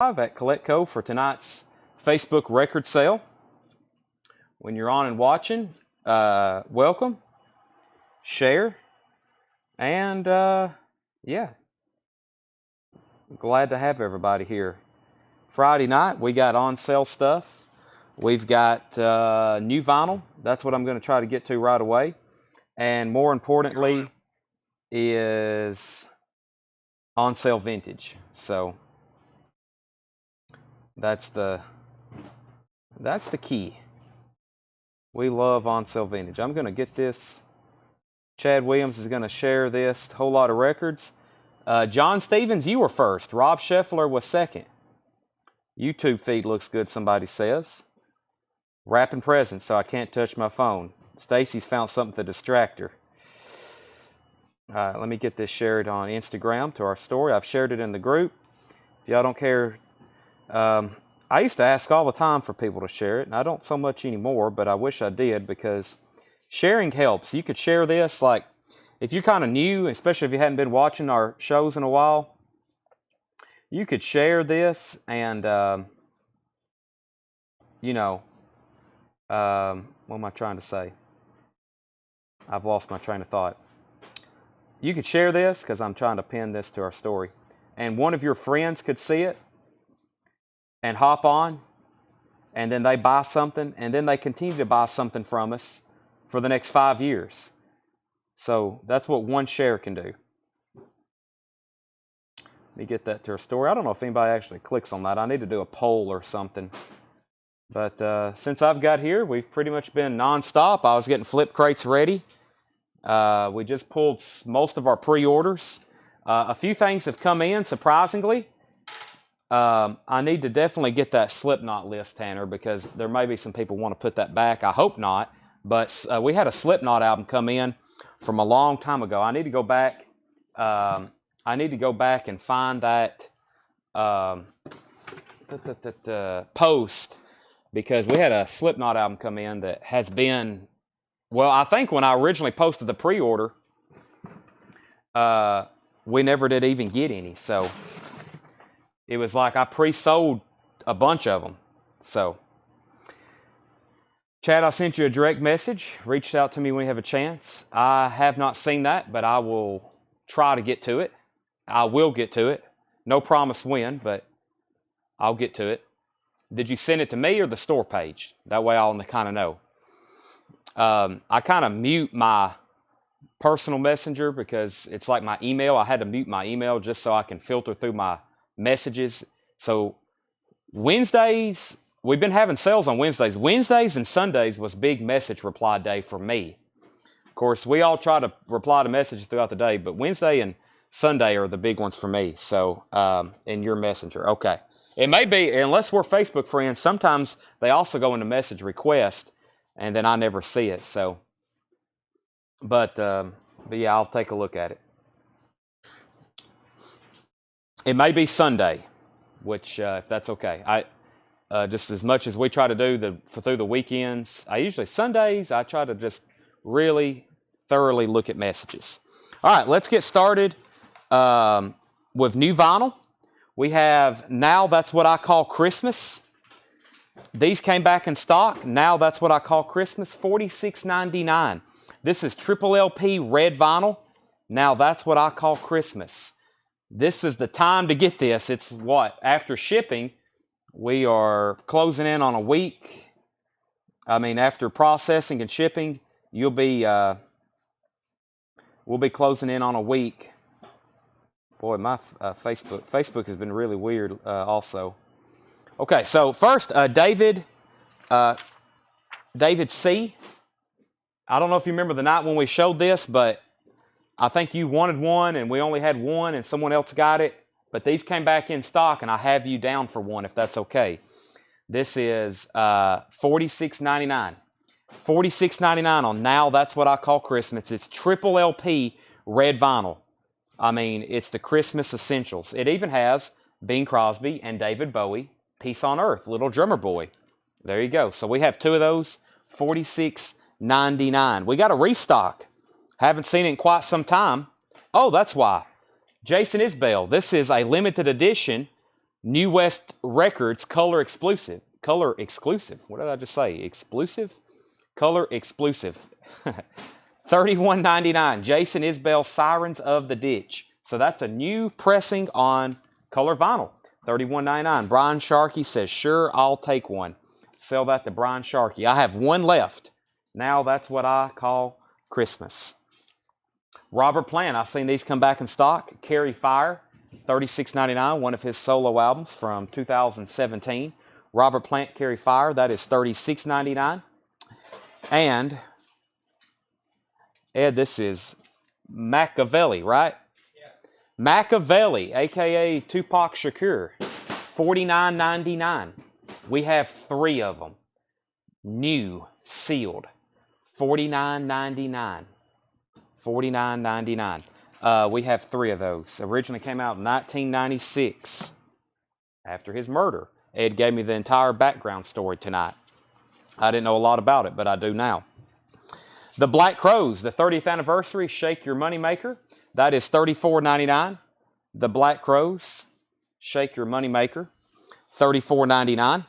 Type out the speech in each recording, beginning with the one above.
At CollectCo for tonight's Facebook record sale. When you're on and watching, welcome, share, and yeah, glad to have everybody here. Friday night, we got on sale stuff. We've got new vinyl. That's what I'm going to try to get to right away. And more importantly, is on sale vintage. So that's the key. We love on sale vintage. I'm going to get this. Chad Williams is going to share this whole lot of records. John Stevens, you were first. Rob Scheffler was second. YouTube feed looks good, somebody says. Wrapping presents, so I can't touch my phone. Stacy's found something to distract her. Let me get this shared on Instagram to our story. I've shared it in the group. If y'all don't care, I used to ask all the time for people to share it, and I don't so much anymore, but I wish I did, because sharing helps. You could share this, like, if you're kind of new, especially if you hadn't been watching our shows in a while, you could share this and, you know, what am I trying to say? I've lost my train of thought. You could share this, because I'm trying to pin this to our story, and one of your friends could see it and hop on, and then they buy something, and then they continue to buy something from us for the next 5 years. So that's what one share can do. Let me get that to our story. I don't know if anybody actually clicks on that. I need to do a poll or something. But since I've got here, we've pretty much been nonstop. I was getting flip crates ready. We just pulled most of our pre-orders. A few things have come in, surprisingly. I need to definitely get that Slipknot list, Tanner, because there may be some people want to put that back. I hope not. But we had a Slipknot album come in from a long time ago. I need to go back. I need to go back and find that post, because we had a Slipknot album come in that has been, well, I think when I originally posted the pre-order, we never did even get any. So it was like I pre-sold a bunch of them. So, Chad, I sent you a direct message. Reached out to me when you have a chance. I have not seen that, but I will try to get to it. I will get to it. No promise when, but I'll get to it. Did you send it to me or the store page? That way I'll kind of know. I kind of mute my personal messenger because it's like my email. I had to mute my email just so I can filter through my messages. So Wednesdays, we've been having sales on Wednesdays. Wednesdays and Sundays was big message reply day for me. Of course, we all try to reply to messages throughout the day, but Wednesday and Sunday are the big ones for me. So in your messenger. Okay. It may be, unless we're Facebook friends, sometimes they also go into message request, and then I never see it. So, but yeah, I'll take a look at it. It may be Sunday, which if that's okay. I just as much as we try to do through the weekends, Sundays I try to just really thoroughly look at messages. All right, let's get started with new vinyl. We have Now That's What I Call Christmas. These came back in stock. Now That's What I Call Christmas, $46.99. This is triple LP red vinyl. Now That's What I Call Christmas. This is the time to get this. It's what? After shipping, we are closing in on a week. I mean, after processing and shipping, we'll be closing in on a week. Boy, my Facebook has been really weird also. Okay, so first, David C. I don't know if you remember the night when we showed this, but I think you wanted one, and we only had one, and someone else got it. But these came back in stock, and I have you down for one, if that's okay. This is $46.99. $46.99 on Now That's What I Call Christmas. It's triple LP red vinyl. I mean, it's the Christmas essentials. It even has Bing Crosby and David Bowie, Peace on Earth, Little Drummer Boy. There you go. So we have two of those, $46.99. We got a restock. Haven't seen it in quite some time. Oh, that's why. Jason Isbell, this is a limited edition New West Records color exclusive. Color exclusive. What did I just say? Exclusive? Color exclusive. $31.99. Jason Isbell, Sirens of the Ditch. So that's a new pressing on color vinyl. $31.99. Brian Sharkey says, sure, I'll take one. Sell that to Brian Sharkey. I have one left. Now that's what I call Christmas. Robert Plant, I've seen these come back in stock. Carry Fire, $36.99, one of his solo albums from 2017. Robert Plant, Carry Fire, that is $36.99. And Ed, this is Machiavelli, right? Yes. Machiavelli, a.k.a. Tupac Shakur, $49.99. We have 3 of them. New, sealed, $49.99. $49.99. We have 3 of those. Originally came out in 1996. After his murder. Ed gave me the entire background story tonight. I didn't know a lot about it, but I do now. The Black Crowes, the 30th anniversary, Shake Your Money Maker. That is $34.99. The Black Crowes, Shake Your Money Maker, $34.99.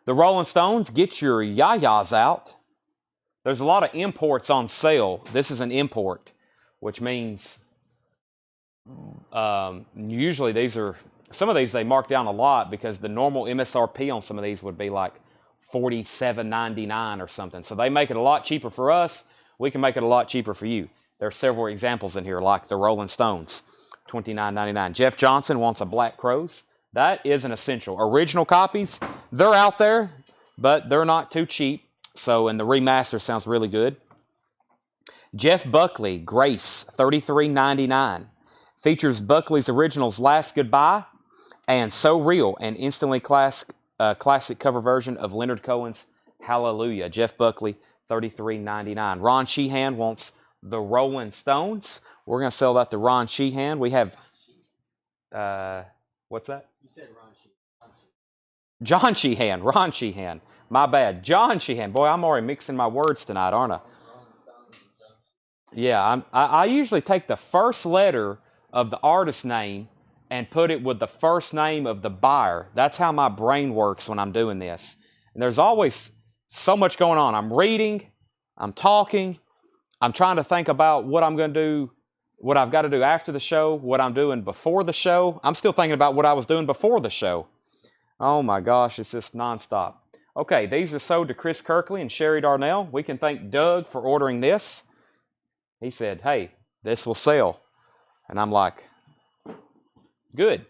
The Rolling Stones, Get Your Yayas Out. There's a lot of imports on sale. This is an import, which means usually these are, some of these they mark down a lot because the normal MSRP on some of these would be like $47.99 or something. So they make it a lot cheaper for us. We can make it a lot cheaper for you. There are several examples in here like the Rolling Stones, $29.99. Jeff Johnson wants a Black Crowes. That is an essential. Original copies, they're out there, but they're not too cheap. So, and the remaster sounds really good. Jeff Buckley, Grace, $33.99. Features Buckley's originals Last Goodbye and So Real, an instantly classic cover version of Leonard Cohen's Hallelujah. Jeff Buckley, $33.99. Ron Sheehan wants the Rolling Stones. We're going to sell that to Ron Sheehan. We have, what's that? You said Ron Sheehan. John Sheehan, Ron Sheehan. My bad. John Sheehan. Boy, I'm already mixing my words tonight, aren't I? Yeah, I usually take the first letter of the artist name and put it with the first name of the buyer. That's how my brain works when I'm doing this. And there's always so much going on. I'm reading, I'm talking, I'm trying to think about what I'm going to do, what I've got to do after the show, what I'm doing before the show. I'm still thinking about what I was doing before the show. Oh my gosh, it's just nonstop. Okay, these are sold to Chris Kirkley and Sherry Darnell. We can thank Doug for ordering this. He said, hey, this will sell. And I'm like, good.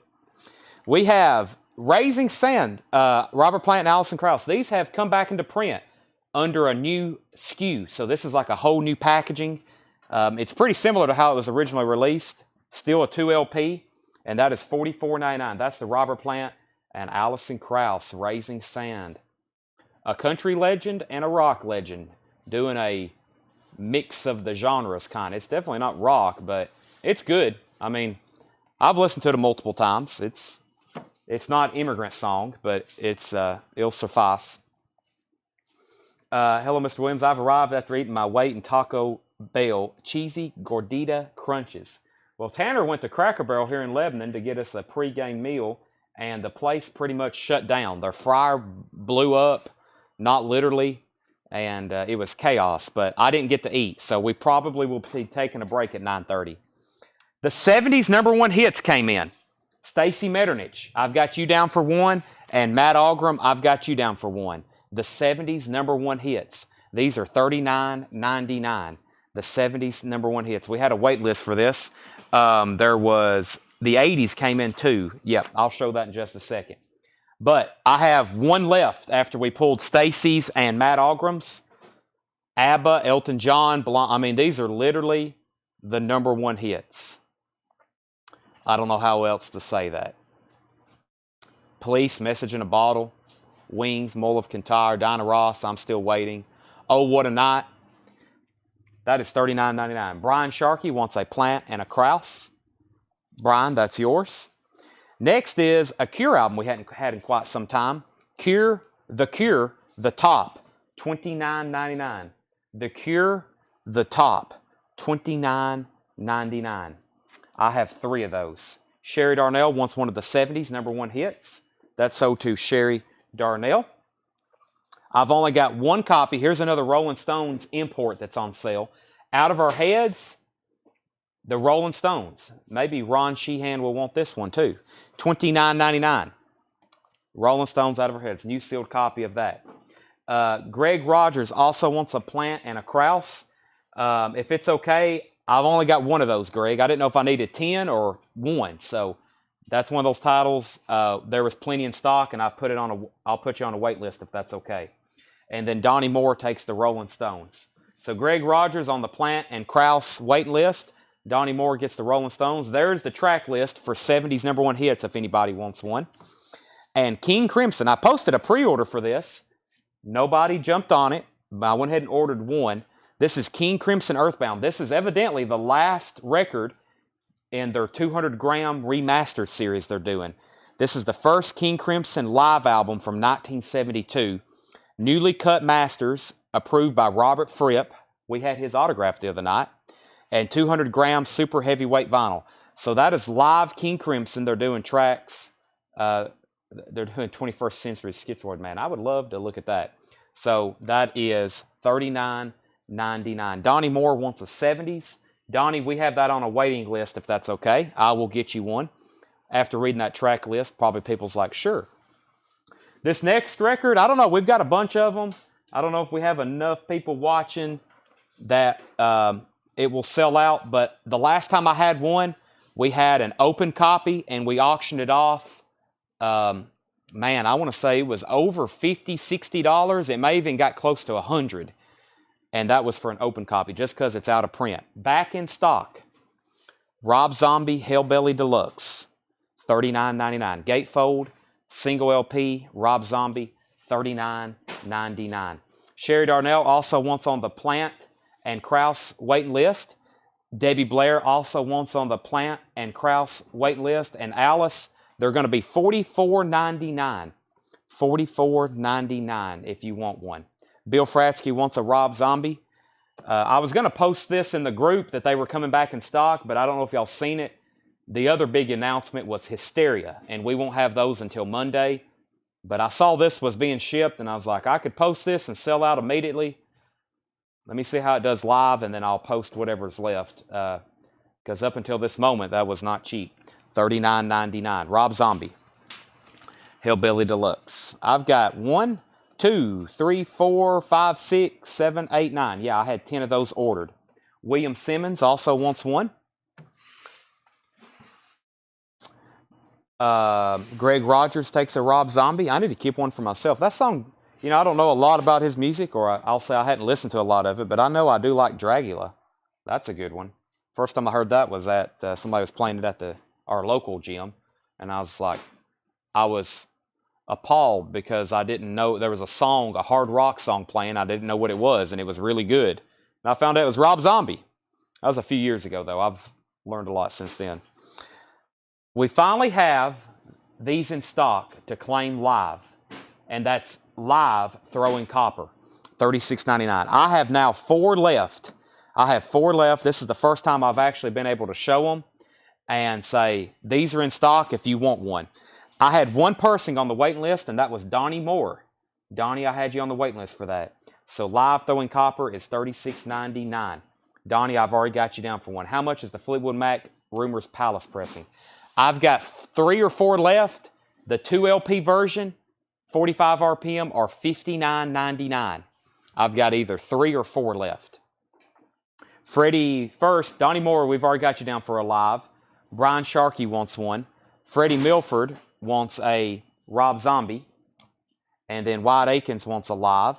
We have Raising Sand, Robert Plant and Alison Krauss. These have come back into print under a new SKU. So this is like a whole new packaging. It's pretty similar to how it was originally released. Still a 2LP, and that is $44.99. That's the Robert Plant and Alison Krauss, Raising Sand. A country legend and a rock legend doing a mix of the genres kind. It's definitely not rock, but it's good. I mean, I've listened to it multiple times. It's not Immigrant Song, but it'll suffice. Hello, Mr. Williams. I've arrived after eating my weight in Taco Bell cheesy gordita crunches. Well, Tanner went to Cracker Barrel here in Lebanon to get us a pregame meal, and the place pretty much shut down. Their fryer blew up. Not literally, and it was chaos, but I didn't get to eat, so we probably will be taking a break at 9:30. The 70s #1 hits came in. Stacy Metternich, I've got you down for one, and Matt Algram, I've got you down for one. The 70s #1 hits. These are $39.99. The 70s #1 hits. We had a wait list for this. There was, the 80s came in too. Yep, I'll show that in just a second. But I have one left after we pulled Stacy's and Matt Algram's. ABBA, Elton John, I mean, these are literally the #1 hits. I don't know how else to say that. Police, Message in a Bottle, Wings, Mull of Kintyre, Dinah Ross, I'm Still Waiting. Oh, What a Night. That is $39.99. Brian Sharkey wants a Plant and a Krauss. Brian, that's yours. Next is a Cure album we hadn't had in quite some time. Cure, The Top, $29.99. The Cure, The Top, $29.99. I have 3 of those. Sherry Darnell wants one of the 70s #1 hits. That's sold to Sherry Darnell. I've only got one copy. Here's another Rolling Stones import that's on sale. Out of Our Heads, the Rolling Stones. Maybe Ron Sheehan will want this one too. $29.99. Rolling Stones Out of Our Heads. New sealed copy of that. Greg Rogers also wants a Plant and a Krause. If it's okay, I've only got one of those, Greg. I didn't know if I needed 10 or 1. So that's one of those titles. There was plenty in stock, and I'll put you on a wait list if that's okay. And then Donnie Moore takes the Rolling Stones. So Greg Rogers on the Plant and Krause wait list. Donnie Moore gets the Rolling Stones. There's the track list for 70s #1 hits if anybody wants one. And King Crimson, I posted a pre-order for this. Nobody jumped on it, but I went ahead and ordered one. This is King Crimson Earthbound. This is evidently the last record in their 200-gram remastered series they're doing. This is the first King Crimson live album from 1972. Newly cut masters, approved by Robert Fripp. We had his autograph the other night. And 200-gram super heavyweight vinyl. So that is live King Crimson. They're doing tracks. They're doing 21st Century Schizoid Man. I would love to look at that. So that is $39.99. Donnie Moore wants a 70s. Donnie, we have that on a waiting list if that's okay. I will get you one. After reading that track list, probably people's like, sure. This next record, I don't know. We've got a bunch of them. I don't know if we have enough people watching that it will sell out. But the last time I had one, we had an open copy and we auctioned it off. Man, I want to say it was over $50, $60. It may even got close to $100. And that was for an open copy, just because it's out of print. Back in stock, Rob Zombie Hellbelly Deluxe, $39.99. Gatefold, single LP, Rob Zombie, $39.99. Sherry Darnell also wants on the Plant and Krause waiting list. Debbie Blair also wants on the Plant and Krause waiting list. And Alice, they're going to be $44.99. $44.99 if you want one. Bill Fratsky wants a Rob Zombie. I was going to post this in the group that they were coming back in stock, but I don't know if y'all seen it. The other big announcement was Hysteria, and we won't have those until Monday. But I saw this was being shipped, and I was like, I could post this and sell out immediately. Let me see how it does live, and then I'll post whatever's left. Because up until this moment, that was not cheap. $39.99. Rob Zombie. Hellbilly Deluxe. I've got 1, 2, 3, 4, 5, 6, 7, 8, 9. Yeah, I had 10 of those ordered. William Simmons also wants one. Greg Rogers takes a Rob Zombie. I need to keep one for myself. That song, I don't know a lot about his music, or I'll say I hadn't listened to a lot of it, but I know I do like Dragula. That's a good one. First time I heard that was at somebody was playing it at our local gym, and I was appalled because I didn't know there was a song, a hard rock song playing. I didn't know what it was, and it was really good. And I found out it was Rob Zombie. That was a few years ago, though. I've learned a lot since then. We finally have these in stock to claim live, and that's Live Throwing Copper, $36.99. I have now 4 left. I have 4 left. This is the first time I've actually been able to show them and say, these are in stock if you want one. I had one person on the waiting list, and that was Donnie Moore. Donnie, I had you on the waiting list for that. So Live Throwing Copper is $36.99. Donnie, I've already got you down for one. How much is the Fleetwood Mac Rumors Palace pressing? I've got 3 or 4 left. The 2 LP version, 45 RPM, are $59.99. I've got either 3 or 4 left. Freddie first, Donnie Moore, we've already got you down for a live. Brian Sharkey wants one. Freddie Milford wants a Rob Zombie. And then Wyatt Akins wants a live.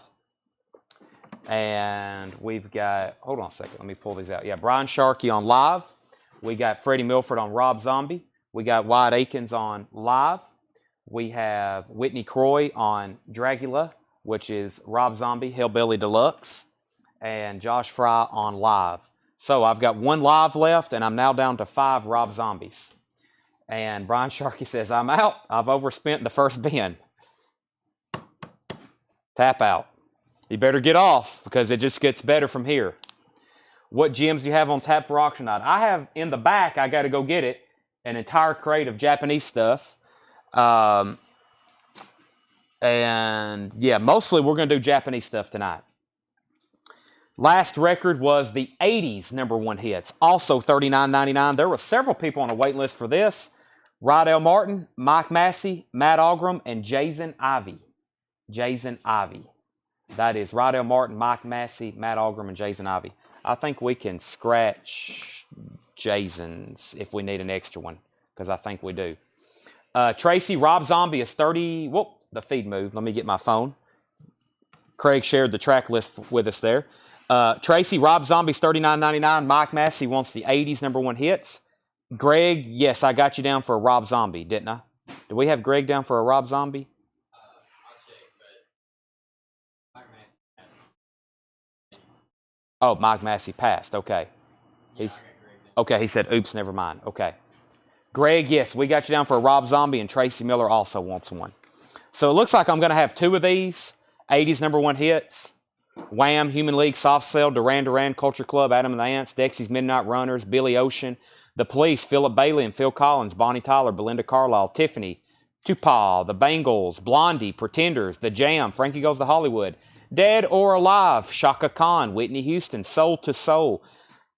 And we've got, hold on a second, let me pull these out. Yeah, Brian Sharkey on live. We got Freddie Milford on Rob Zombie. We got Wyatt Akins on live. We have Whitney Croy on Dragula, which is Rob Zombie, Hellbilly Deluxe. And Josh Fry on live. So I've got 1 live left, and I'm now down to 5 Rob Zombies. And Brian Sharkey says, I'm out. I've overspent the first bin. Tap out. You better get off, because it just gets better from here. What gems do you have on tap for auction night? I have in the back, I got to go get it. an entire crate of Japanese stuff. And yeah, mostly we're going to do Japanese stuff tonight. Last record was the 80s #1 hits, also $39.99. There were several people on a wait list for this. Rydell Martin, Mike Massey, Matt Algram, and Jason Ivey. Jason Ivey. That is Rydell Martin, Mike Massey, Matt Algram, and Jason Ivey. I think we can scratch Jason's if we need an extra one, because I think we do. Tracy, Rob Zombie is 30. Whoop, the feed moved. Let me get my phone. Craig shared the track list with us there. Tracy, Rob Zombie's $39.99. Mike Massey wants the 80s #1 hits. Greg, yes, I got you down for a Rob Zombie, didn't I? Did we have Greg down for a Rob Zombie? I'll check, but Mike Massey. Oh, Mike Massey passed. Okay. Yeah, Okay, he said, oops, never mind. Okay. Greg, yes, we got you down for a Rob Zombie, and Tracy Miller also wants one. So it looks like I'm going to have 2 of these, 80s #1 hits. Wham, Human League, Soft Cell, Duran Duran, Culture Club, Adam and the Ants, Dexy's Midnight Runners, Billy Ocean, The Police, Philip Bailey and Phil Collins, Bonnie Tyler, Belinda Carlisle, Tiffany, Tupac, The Bangles, Blondie, Pretenders, The Jam, Frankie Goes to Hollywood, Dead or Alive, Shaka Khan, Whitney Houston, Soul to Soul,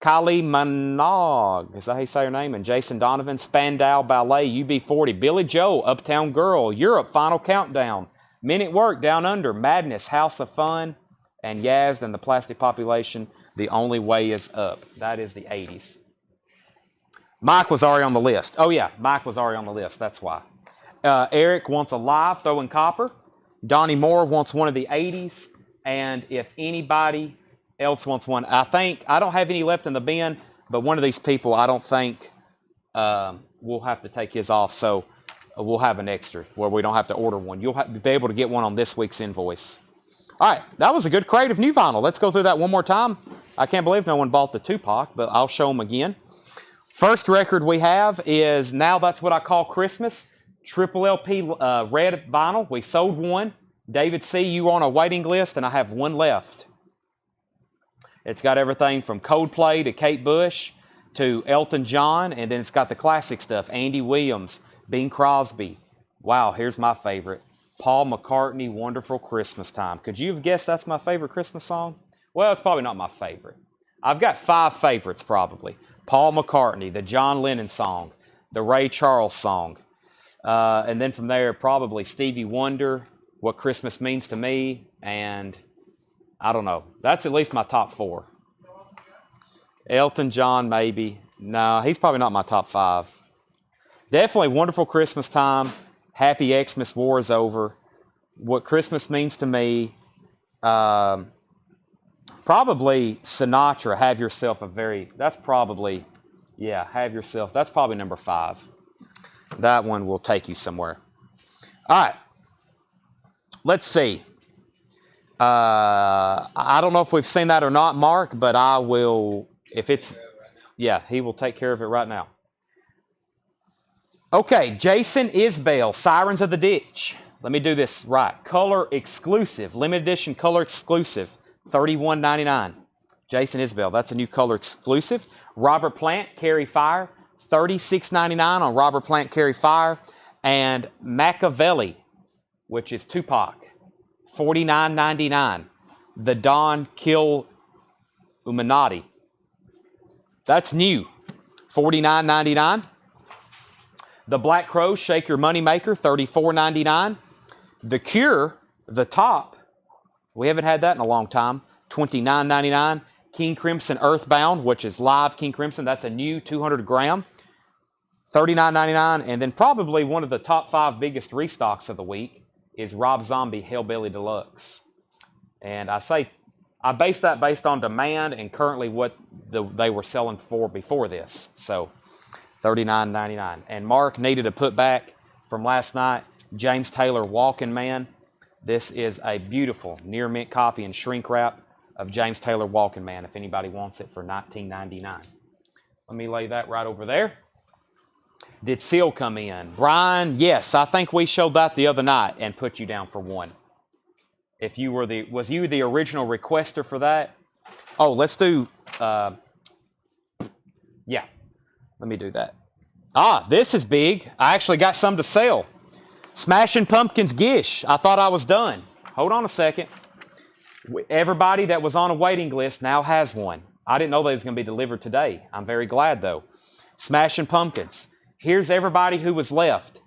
Kylie Minogue, is that how you say her name? And Jason Donovan, Spandau Ballet, UB40, Billy Joe, Uptown Girl, Europe, Final Countdown, Men at Work, Down Under, Madness, House of Fun, and Yazd and the Plastic Population, The Only Way Is Up. That is the 80s. Mike was already on the list. Oh, yeah, Mike was already on the list. That's why. Eric wants a live throwing copper. Donnie Moore wants one of the 80s. And if anybody else wants one, I don't have any left in the bin, but one of these people, I don't think we'll have to take his off. So we'll have an extra where we don't have to order one. You'll be able to get one on this week's invoice. All right, that was a good crate of new vinyl. Let's go through that one more time. I can't believe no one bought the Tupac, but I'll show them again. First record we have is Now That's What I Call Christmas, triple LP red vinyl. We sold one. David C., you were on a waiting list, and I have one left. It's got everything from Coldplay to Kate Bush to Elton John, and then it's got the classic stuff, Andy Williams, Bing Crosby. Wow, here's my favorite. Paul McCartney, Wonderful Christmas Time. Could you have guessed that's my favorite Christmas song? Well, it's probably not my favorite. I've got 5 favorites probably. Paul McCartney, the John Lennon song, the Ray Charles song. And then from there, probably Stevie Wonder, What Christmas Means to Me, and I don't know. That's at least my top 4. Elton John, maybe. No, he's probably not my top 5. Definitely Wonderful Christmas Time. Happy Xmas War is Over. What Christmas Means to Me. Probably Sinatra, Have Yourself a Very... That's probably... Yeah, Have Yourself. That's probably number 5. That one will take you somewhere. All right. Let's see. I don't know if we've seen that or not, Mark, but I will... If it's... Yeah, he will take care of it right now. Okay, Jason Isbell, Sirens of the Ditch. Let me do this right. Color exclusive, limited edition color exclusive, $31.99. Jason Isbell, that's a new color exclusive. Robert Plant, Carry Fire, $36.99 on Robert Plant, Carry Fire. And Machiavelli, which is Tupac, $49.99. The Don Kill Illuminati. That's new, $49.99. The Black Crowes, Shake Your Money Maker, $34.99. The Cure, The Top, we haven't had that in a long time, $29.99. King Crimson Earthbound, which is live King Crimson, that's a new 200 gram, $39.99. And then probably one of the top 5 biggest restocks of the week is Rob Zombie Hellbilly Deluxe. And I base that based on demand and currently what they were selling for before this. So $39.99. And Mark needed a put back from last night, James Taylor Walking Man. This is a beautiful near mint copy and shrink wrap of James Taylor Walking Man if anybody wants it for $19.99. Let me lay that right over there. Did Seal come in? Brian, yes, I think we showed that the other night and put you down for one. If you were was you the original requester for that? Oh, let's do, yeah, let me do that. Ah, this is big. I actually got some to sell. Smashing Pumpkins Gish. I thought I was done. Hold on a second. Everybody that was on a waiting list now has one. I didn't know they was going to be delivered today. I'm very glad, though. Smashing Pumpkins. Here's everybody who was left.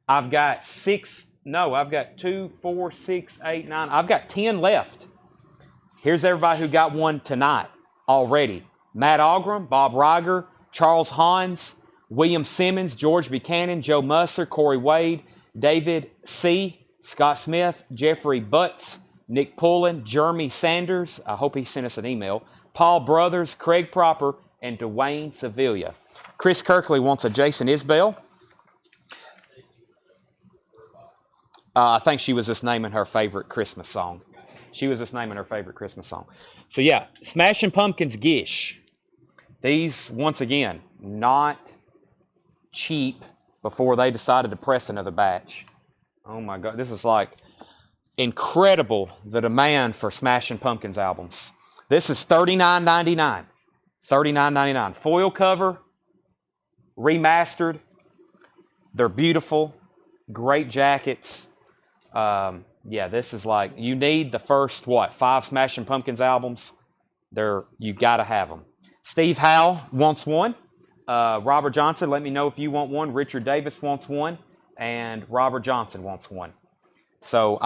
I've got 2, 4, 6, 8, 9. I've got 10 left. Here's everybody who got one tonight already. Matt Algram, Bob Reiger, Charles Hans, William Simmons, George Buchanan, Joe Musser, Corey Wade, David C., Scott Smith, Jeffrey Butts, Nick Pullen, Jeremy Sanders, I hope he sent us an email, Paul Brothers, Craig Proper, and Dwayne Sevilla. Chris Kirkley wants a Jason Isbell. I think she was just naming her favorite Christmas song. So yeah, Smashing Pumpkins Gish. These, once again, not cheap before they decided to press another batch. Oh my God, this is like incredible, the demand for Smashing Pumpkins albums. This is $39.99. $39.99. Foil cover, remastered. They're beautiful, great jackets. Yeah, this is like, you need the first, 5 Smashing Pumpkins albums. You got to have them. Steve Howe wants one. Robert Johnson, let me know if you want one. Richard Davis wants one. And Robert Johnson wants one. So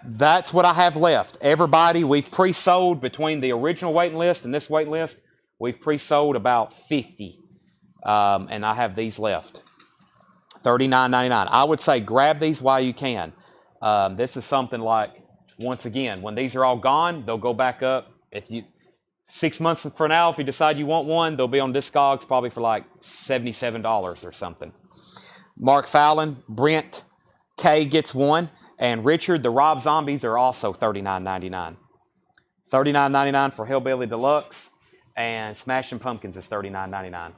that's what I have left. Everybody, we've pre-sold between the original waiting list and this waiting list. We've pre-sold about 50. And I have these left. $39.99. I would say grab these while you can. This is something like, once again, when these are all gone, they'll go back up. 6 months from now, if you decide you want one, they'll be on Discogs probably for like $77 or something. Mark Fallon, Brent K gets one, and Richard, the Rob Zombies are also $39.99. $39.99 for Hellbilly Deluxe, and Smashing Pumpkins is $39.99.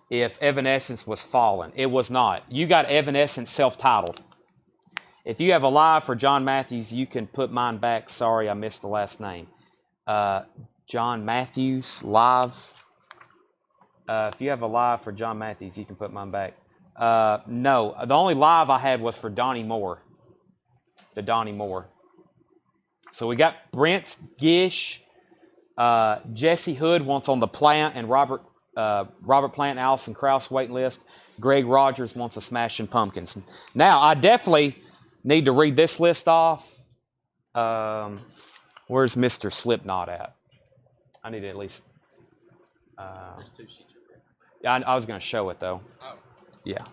If Evanescence was Fallen, it was not. You got Evanescence self-titled. If you have a live for John Matthews, you can put mine back. Sorry, I missed the last name. John Matthews live. If you have a live for John Matthews, you can put mine back. No, the only live I had was for Donnie Moore. The Donnie Moore. So we got Brent's Gish. Jesse Hood wants on the Plant and Robert Plant and Allison Krauss waiting list. Greg Rogers wants a Smashing Pumpkins. Now, I definitely need to read this list off. Where's Mr. Slipknot at? I need to at least... There's 2 sheets of paper. Yeah, I was going to show it, though. Oh. Yeah.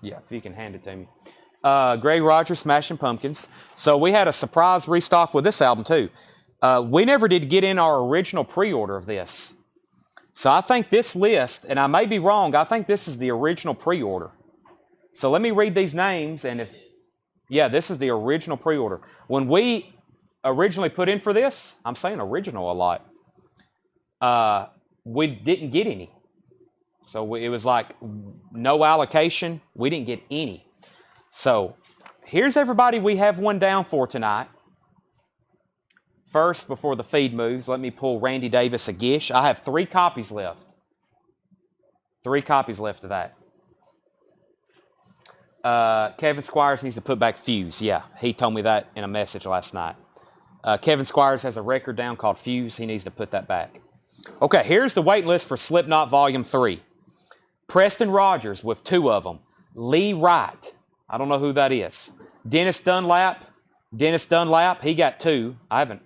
Yeah, if you can hand it to me. Greg Rogers, Smashing Pumpkins. So we had a surprise restock with this album, too. We never did get in our original pre-order of this. So I think this list, and I may be wrong, I think this is the original pre-order. So let me read these names, and if... Yeah, this is the original pre-order. When we originally put in for this, I'm saying original a lot, we didn't get any. So it was like no allocation. We didn't get any. So here's everybody we have one down for tonight. First, before the feed moves, let me pull Randy Davis a Gish. I have 3 copies left. 3 copies left of that. Kevin Squires needs to put back Fuse. Yeah, he told me that in a message last night. Kevin Squires has a record down called Fuse. He needs to put that back. Okay, here's the wait list for Slipknot Volume 3. Preston Rogers with 2 of them. Lee Wright. I don't know who that is. Dennis Dunlap, he got 2. I haven't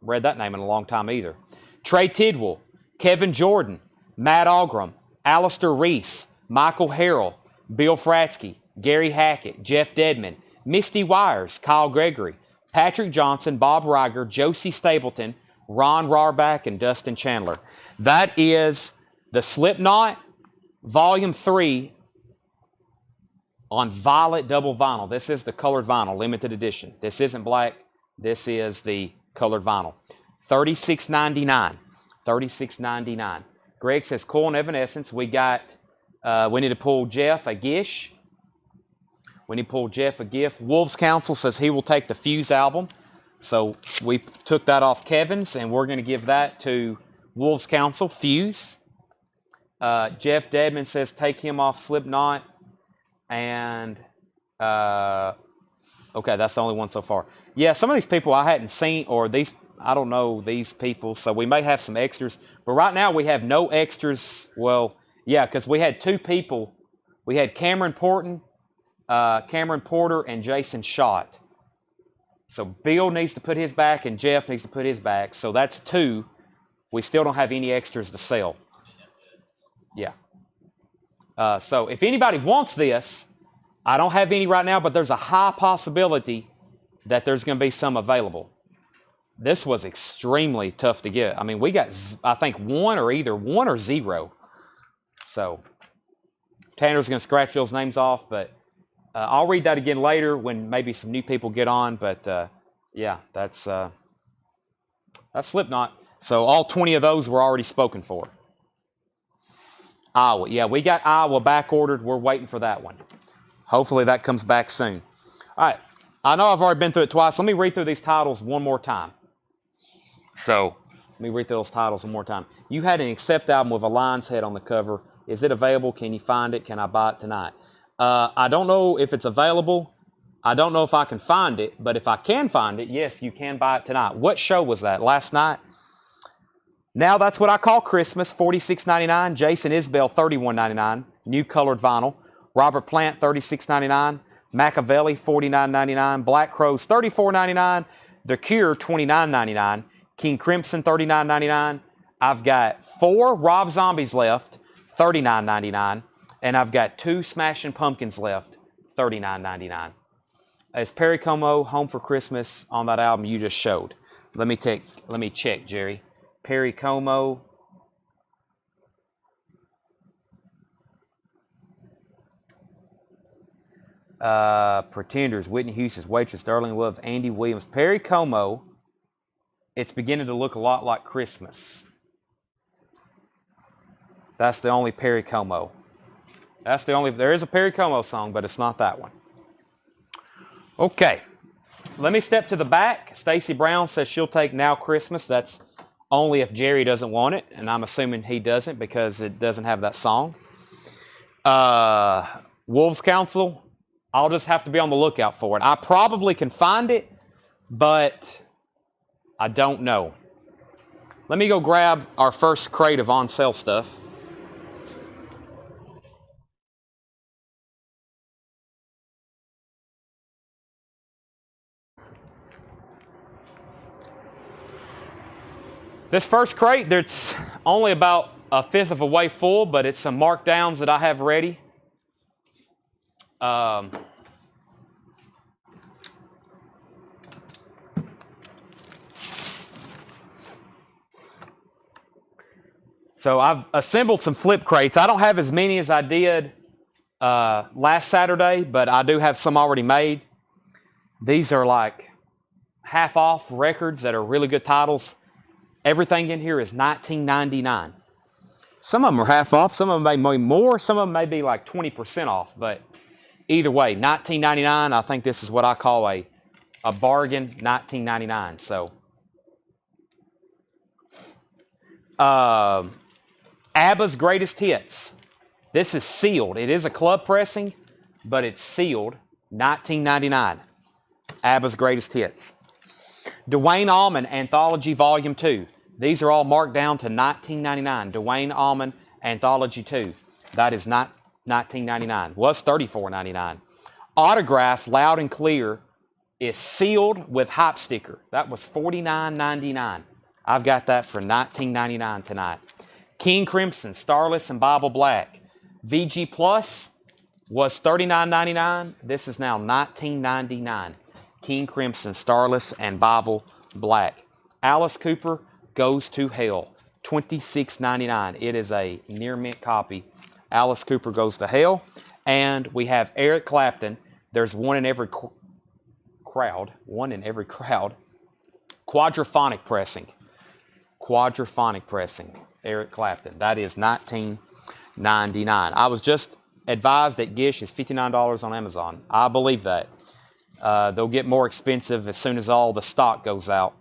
read that name in a long time either. Trey Tidwell, Kevin Jordan, Matt Algram, Alistair Reese, Michael Harrell, Bill Fratsky, Gary Hackett, Jeff Dedman, Misty Wires, Kyle Gregory, Patrick Johnson, Bob Reiger, Josie Stapleton, Ron Rarback, and Dustin Chandler. That is the Slipknot Volume 3 on violet double vinyl. This is the colored vinyl, limited edition. This isn't black. This is the colored vinyl. $36.99. $36.99. Greg says, cool and Evanescence. We need to pull Jeff a Gish. We need to pull Jeff a gift. Wolves Council says he will take the Fuse album. So we took that off Kevin's, and we're going to give that to Wolves Council, Fuse. Jeff Dedman says take him off Slipknot. And, okay, that's the only one so far. Yeah, some of these people I hadn't seen, or these, I don't know these people, so we may have some extras. But right now we have no extras. Well, yeah, because we had two people. We had Cameron Porter and Jason Schott. So Bill needs to put his back and Jeff needs to put his back. So that's two. We still don't have any extras to sell. Yeah. So if anybody wants this, I don't have any right now, but there's a high possibility that there's going to be some available. This was extremely tough to get. I mean, we got, I think, either one or zero. So Tanner's going to scratch those names off, but I'll read that again later when maybe some new people get on. But yeah, that's Slipknot. So all 20 of those were already spoken for. Iowa, yeah, we got Iowa back ordered. We're waiting for that one. Hopefully that comes back soon. All right, I know I've already been through it twice. Let me read through these titles one more time. So let me read through those titles one more time. You had an Accept album with a lion's head on the cover. Is it available? Can you find it? Can I buy it tonight? I don't know if it's available. I don't know if I can find it, but if I can find it, yes, you can buy it tonight. What show was that? Last night? Now That's What I Call Christmas, $46.99. Jason Isbell, $31.99. New colored vinyl. Robert Plant, $36.99. Machiavelli, $49.99. Black Crows, $34.99. The Cure, $29.99. King Crimson, $39.99. I've got 4 Rob Zombies left, $39.99. And I've got 2 Smashing Pumpkins left, $39.99. Is Perry Como Home for Christmas on that album you just showed? Let me check, Jerry. Perry Como. Pretenders, Whitney Houston's Waitress, Darling Love, Andy Williams. Perry Como, it's beginning to look a lot like Christmas. That's the only Perry Como. That's the only, there is a Perry Como song, but it's not that one. Okay, let me step to the back. Stacy Brown says she'll take Now Christmas. That's only if Jerry doesn't want it, and I'm assuming he doesn't because it doesn't have that song. Wolves Council, I'll just have to be on the lookout for it. I probably can find it, but I don't know. Let me go grab our first crate of on sale stuff. This first crate, it's only about 1/5 of a way full, but it's some markdowns that I have ready. So I've assembled some flip crates. I don't have as many as I did last Saturday, but I do have some already made. These are like half-off records that are really good titles. Everything in here is $19.99. Some of them are half off. Some of them may be more. Some of them may be like 20% off. But either way, $19.99. I think this is what I call a bargain, $19.99. So, ABBA's Greatest Hits. This is sealed. It is a club pressing, but it's sealed. $19.99. ABBA's Greatest Hits. Dwayne Allman Anthology Volume 2. These are all marked down to $19.99. Dwayne Allman Anthology 2. That is not $19.99. Was $34.99. Autograph Loud and Clear is sealed with hype sticker. That was $49.99. I've got that for $19.99 tonight. King Crimson, Starless, and Bible Black. VG Plus was $39.99. This is now $19.99. King Crimson, Starless, and Bible Black. Alice Cooper Goes to Hell, $26.99. It is a near mint copy. Alice Cooper Goes to Hell. And we have Eric Clapton. There's one in every crowd. One in every crowd. Quadraphonic pressing. Quadraphonic pressing. Eric Clapton. That is $19.99. I was just advised that Gish is $59 on Amazon. I believe that. They'll get more expensive as soon as all the stock goes out.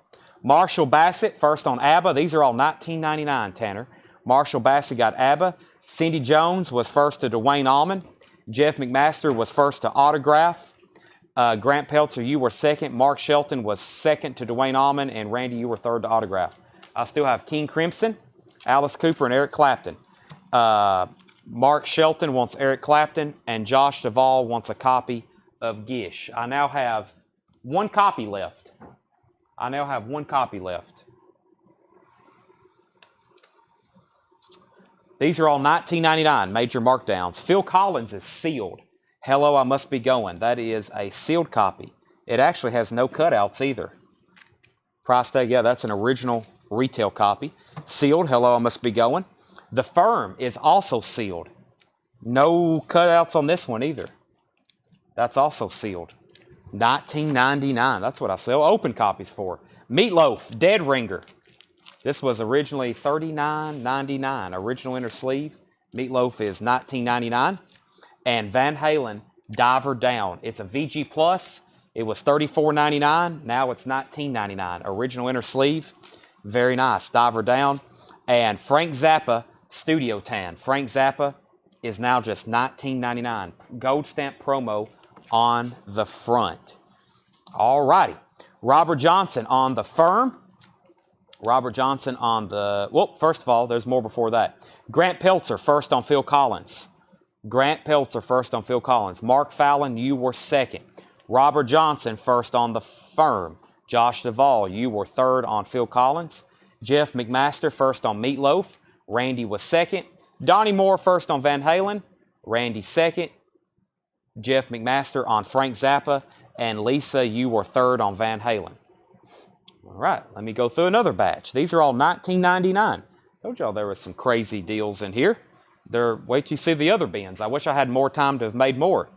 Marshall Bassett, first on ABBA. These are all $19.99, Tanner. Marshall Bassett got ABBA. Cindy Jones was first to Dwayne Allman. Jeff McMaster was first to autograph. Grant Peltzer, you were second. Mark Shelton was second to Dwayne Allman. And Randy, you were third to autograph. I still have King Crimson, Alice Cooper, and Eric Clapton. Mark Shelton wants Eric Clapton, and Josh Duvall wants a copy of Gish. I now have one copy left. These are all $19.99 major markdowns. Phil Collins is sealed. Hello, I Must Be Going. That is a sealed copy. It actually has no cutouts either. Price tag, yeah, that's an original retail copy. Sealed, Hello, I Must Be Going. The Firm is also sealed. No cutouts on this one either. That's also sealed. $19.99. That's what I sell open copies for. Meatloaf, Dead Ringer. This was originally $39.99. Original inner sleeve. Meatloaf is $19.99. And Van Halen, Diver Down. It's a VG Plus. It was $34.99. Now it's $19.99. Original inner sleeve. Very nice. Diver Down. And Frank Zappa, Studio Tan. Frank Zappa is now just $19.99. Gold stamp promo on the front. All righty. Robert Johnson on the Firm. Robert Johnson on the... Well, first of all, there's more before that. Grant Peltzer, first on Phil Collins. Grant Peltzer, first on Phil Collins. Mark Fallon, you were second. Robert Johnson, first on the Firm. Josh Duvall, you were third on Phil Collins. Jeff McMaster, first on Meatloaf. Randy was second. Donnie Moore, first on Van Halen. Randy, second. Jeff McMaster on Frank Zappa. And Lisa, you were third on Van Halen. All right, let me go through another batch. These are all $19.99. Told y'all there was some crazy deals in here. Wait till you see the other bins. I wish I had more time to have made more.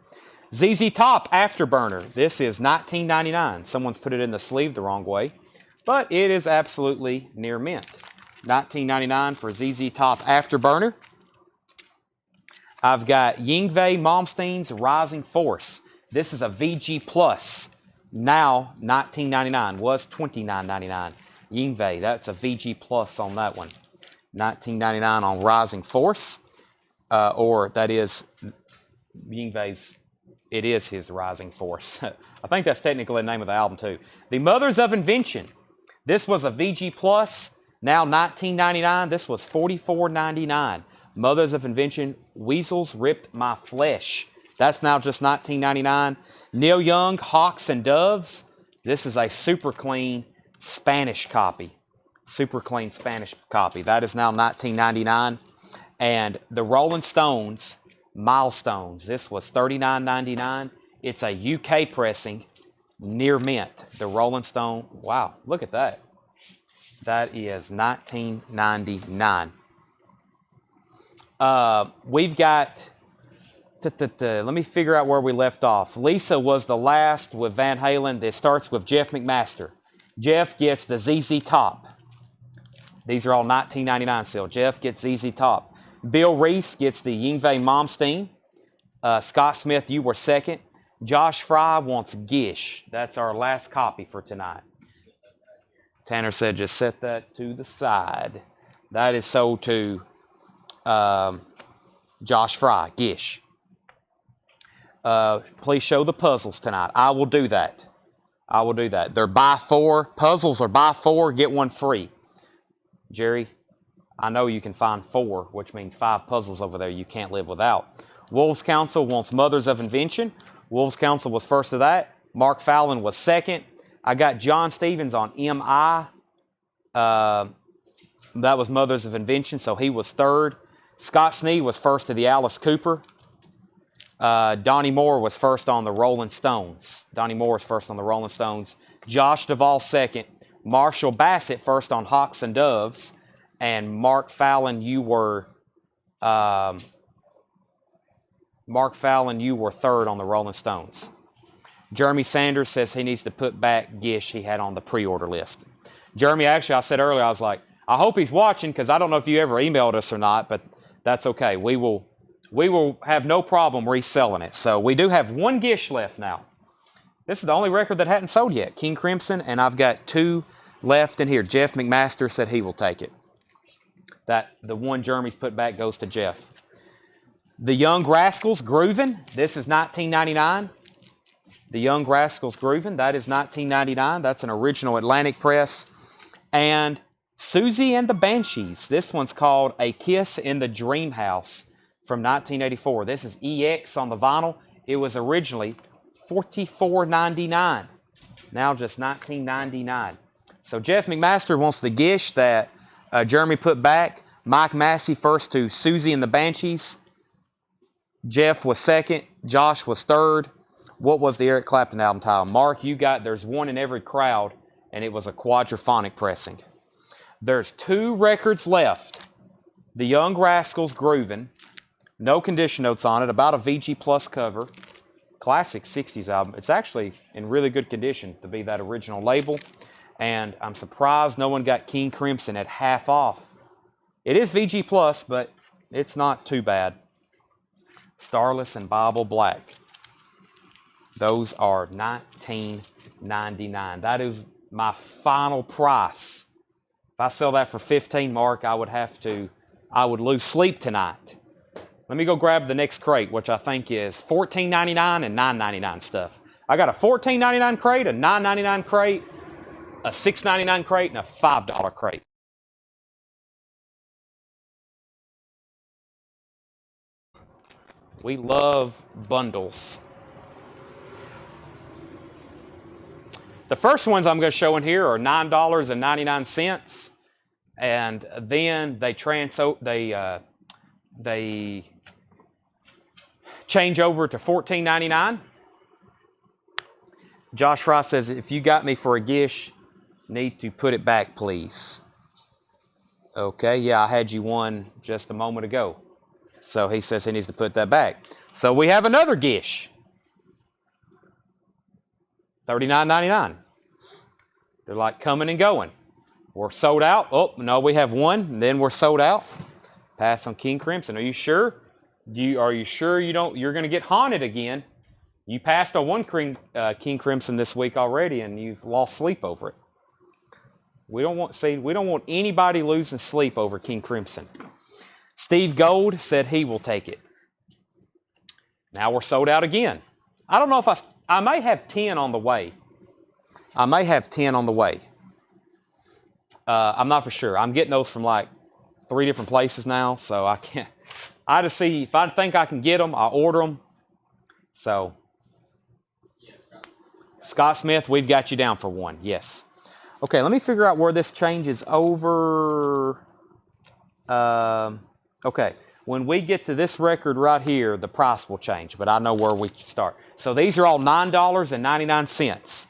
ZZ Top Afterburner. This is $19.99. Someone's put it in the sleeve the wrong way, but it is absolutely near mint. $19.99 for ZZ Top Afterburner. I've got Yngwie Malmsteen's Rising Force. This is a VG Plus. Now $19.99. Was $29.99. Yngwie, that's a VG Plus on that one. $19.99 on Rising Force. Or that is Yngwie's, it is his Rising Force. I think that's technically the name of the album too. The Mothers of Invention. This was a VG Plus. Now $19.99. This was $44.99. Mothers of Invention, Weasels Ripped My Flesh. That's now just $19.99. Neil Young, Hawks and Doves. This is a super clean Spanish copy. Super clean Spanish copy. That is now $19.99. And the Rolling Stones, Milestones. This was $39.99. It's a UK pressing, near mint. The Rolling Stone. Wow, look at that. That is $19.99. We've got... Let me figure out where we left off. Lisa was the last with Van Halen. It starts with Jeff McMaster. Jeff gets the ZZ Top. These are all $19.99 still. Jeff gets ZZ Top. Bill Reese gets the Yngwie Malmsteen. Scott Smith, you were second. Josh Fry wants Gish. That's our last copy for tonight. Tanner said just set that to the side. That is sold to Josh Fry, Gish. Please show the puzzles tonight. I will do that. I will do that. They're buy four. Puzzles are buy four, get one free. Jerry, I know you can find 4, which means 5 puzzles over there you can't live without. Wolves Council wants Mothers of Invention. Wolves Council was first to that. Mark Fallon was second. I got John Stevens on MI. That was Mothers of Invention, so he was third. Scott Sneed was first to the Alice Cooper. Donnie Moore was first on the Rolling Stones. Donnie Moore was first on the Rolling Stones. Josh Duvall second. Marshall Bassett first on Hawks and Doves. And Mark Fallon, you were third on the Rolling Stones. Jeremy Sanders says he needs to put back Gish he had on the pre-order list. Jeremy, actually, I said earlier, I was like, I hope he's watching because I don't know if you ever emailed us or not, but that's okay. We will have no problem reselling it. So we do have 1 Gish left now. This is the only record that hadn't sold yet. King Crimson, and I've got 2 left in here. Jeff McMaster said he will take it. the one Jeremy's put back goes to Jeff. The Young Rascals Groovin'. This is $19.99. The Young Rascals Groovin'. That is $19.99. That's an original Atlantic press. And Susie and the Banshees. This one's called A Kiss in the Dream House from 1984. This is EX on the vinyl. It was originally $44.99. Now just $19.99. So Jeff McMaster wants the gish that Jeremy put back. Mike Massey first to Susie and the Banshees. Jeff was second. Josh was third. What was the Eric Clapton album title? Mark, you got There's One in Every Crowd, and it was a quadraphonic pressing. There's 2 records left. The Young Rascals Groovin'. No condition notes on it. About a VG Plus cover. Classic 60s album. It's actually in really good condition to be that original label. And I'm surprised no one got King Crimson at half off. It is VG Plus, but it's not too bad. Starless and Bible Black. Those are $19.99. That is my final price. If I sell that for $15, Mark, I would lose sleep tonight. Let me go grab the next crate, which I think is $14.99 and $9.99 stuff. I got a $14.99 crate, a $9.99 crate, a $6.99 crate, and a $5 crate. We love bundles. The first ones I'm going to show in here are $9.99, and then they change over to $14.99. Josh Fry says, if you got me for a gish, need to put it back, please. Okay, yeah, I had you one just a moment ago. So he says he needs to put that back. So we have another gish. $39.99. They're like coming and going. We're sold out. Oh, no, we have one, and then we're sold out. Pass on King Crimson. Are you sure? Are you sure you're going to get haunted again? You passed on one King Crimson this week already, and you've lost sleep over it. We don't want anybody losing sleep over King Crimson. Steve Gold said he will take it. Now we're sold out again. I don't know if I may have 10 on the way. I'm not for sure. I'm getting those from like 3 different places now, so I can't. I just see if I think I can get them, I order them. So, Scott Smith, we've got you down for one. Yes. Okay, let me figure out where this changes over. Okay, when we get to this record right here, the price will change, but I know where we start. So these are all $9.99.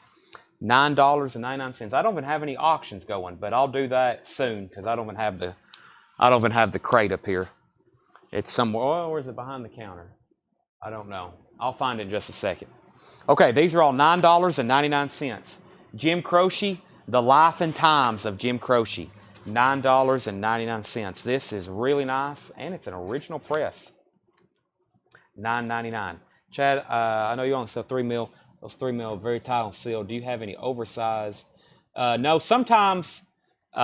$9.99. I don't even have any auctions going, but I'll do that soon because I don't even have the crate up here. It's somewhere. Oh, where's it behind the counter? I don't know. I'll find it in just a second. Okay, these are all $9.99. Jim Croce, The Life and Times of Jim Croce. $9.99. This is really nice, and it's an original press. $9.99. Chad, I know you only sell 3 mil. Those 3 mil are very tight on seal. Do you have any oversized? No, sometimes 2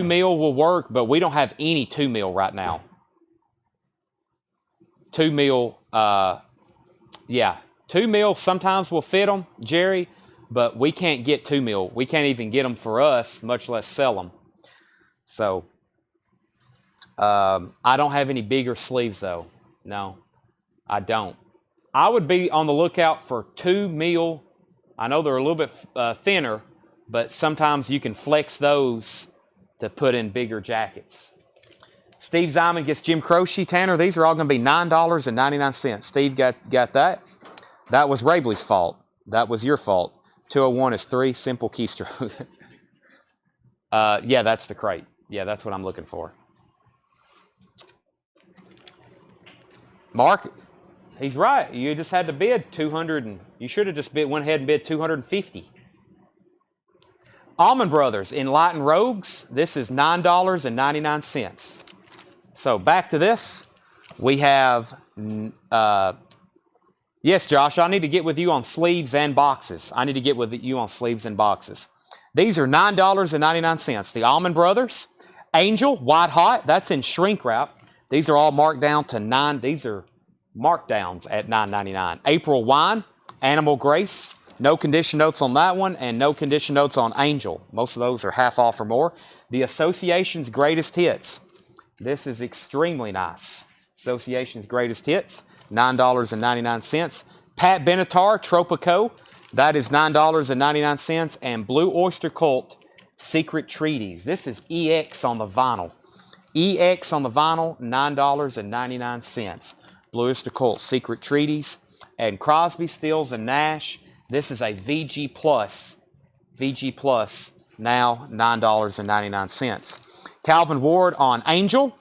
mil will work, but we don't have any 2 mil right now. 2 mil, 2 mil sometimes will fit them, Jerry, but we can't get 2 mil. We can't even get them for us, much less sell them. So, I don't have any bigger sleeves though. No, I don't. I would be on the lookout for 2 mil. I know they're a little bit thinner, but sometimes you can flex those to put in bigger jackets. Steve Ziman gets Jim Croce. Tanner, these are all going to be $9.99. Steve got that. That was Rabley's fault. That was your fault. 201 is 3, simple keystroke. Yeah, that's the crate. Yeah, that's what I'm looking for. Mark, he's right. You just had to bid 200, and you should have just went ahead and bid 250. Allman Brothers Enlightened Rogues. This is $9.99. So back to this. We have, yes, Josh, I need to get with you on sleeves and boxes. These are $9.99. The Almond Brothers. Angel, White Hot, that's in shrink wrap. These are all marked down to $9. These are markdowns at $9.99. April Wine, Animal Grace. No condition notes on that one, and no condition notes on Angel. Most of those are half off or more. The Association's Greatest Hits. This is extremely nice. Association's Greatest Hits, $9.99. Pat Benatar, Tropico, that is $9.99. And Blue Oyster Cult, Secret Treaties. This is EX on the vinyl. EX on the vinyl, $9.99. Blue Oyster Cult, Secret Treaties. And Crosby, Stills, and Nash. This is a VG Plus. VG Plus, now $9.99. Calvin Ward on Angel.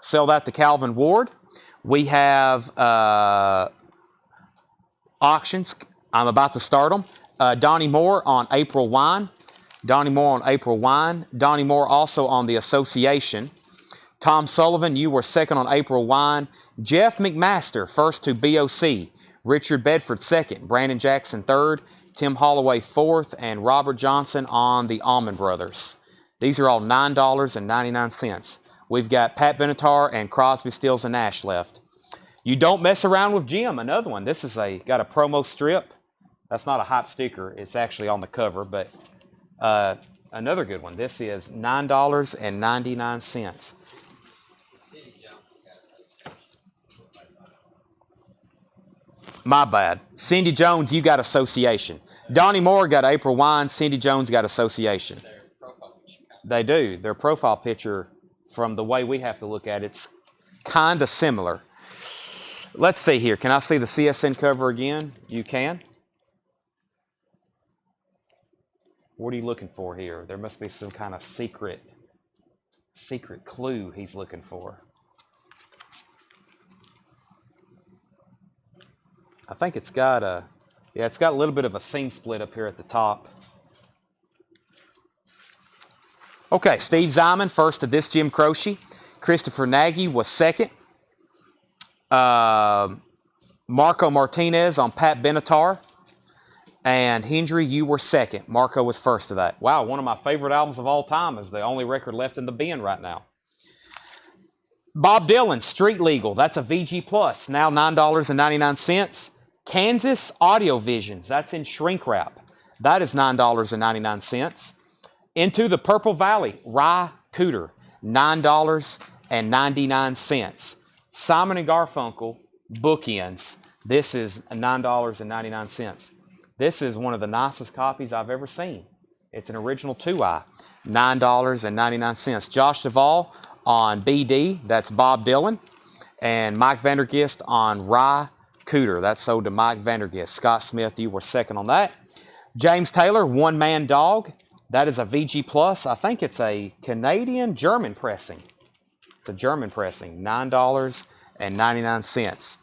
Sell that to Calvin Ward. We have auctions. I'm about to start them. Donnie Moore on April Wine. Donnie Moore on April Wine. Donnie Moore also on the Association. Tom Sullivan, you were second on April Wine. Jeff McMaster, first to BOC. Richard Bedford, second. Brandon Jackson, third. Tim Holloway, fourth. And Robert Johnson on the Almond Brothers. These are all $9.99. We've got Pat Benatar and Crosby, Stills, and Nash left. You Don't Mess Around with Jim, another one. This is got a promo strip. That's not a hot sticker. It's actually on the cover, but another good one. This is $9.99. My bad. Cindy Jones, you got Association. Donnie Moore got April Wine. Cindy Jones got Association. They do. Their profile picture, from the way we have to look at it, it's kind of similar. Let's see here. Can I see the CSN cover again? You can. What are you looking for here? There must be some kind of secret clue he's looking for. I think it's got it's got a little bit of a seam split up here at the top. Okay, Steve Zyman, first to this Jim Croce. Christopher Nagy was second. Marco Martinez on Pat Benatar. And Hendry, you were second. Marco was first to that. Wow, one of my favorite albums of all time is the only record left in the bin right now. Bob Dylan, Street Legal. That's a VG Plus, now $9.99. Kansas Audio Visions. That's in shrink wrap. That is $9.99. Into the Purple Valley, Rye Cooter, $9.99. Simon & Garfunkel, Bookends. This is $9.99. This is one of the nicest copies I've ever seen. It's an original 2i, $9.99. Josh Duvall on BD, that's Bob Dylan. And Mike Vandergist on Rye Cooter, that's sold to Mike Vandergist. Scott Smith, you were second on that. James Taylor, One Man Dog. That is a VG Plus. I think it's a Canadian-German pressing. It's a German pressing, $9.99.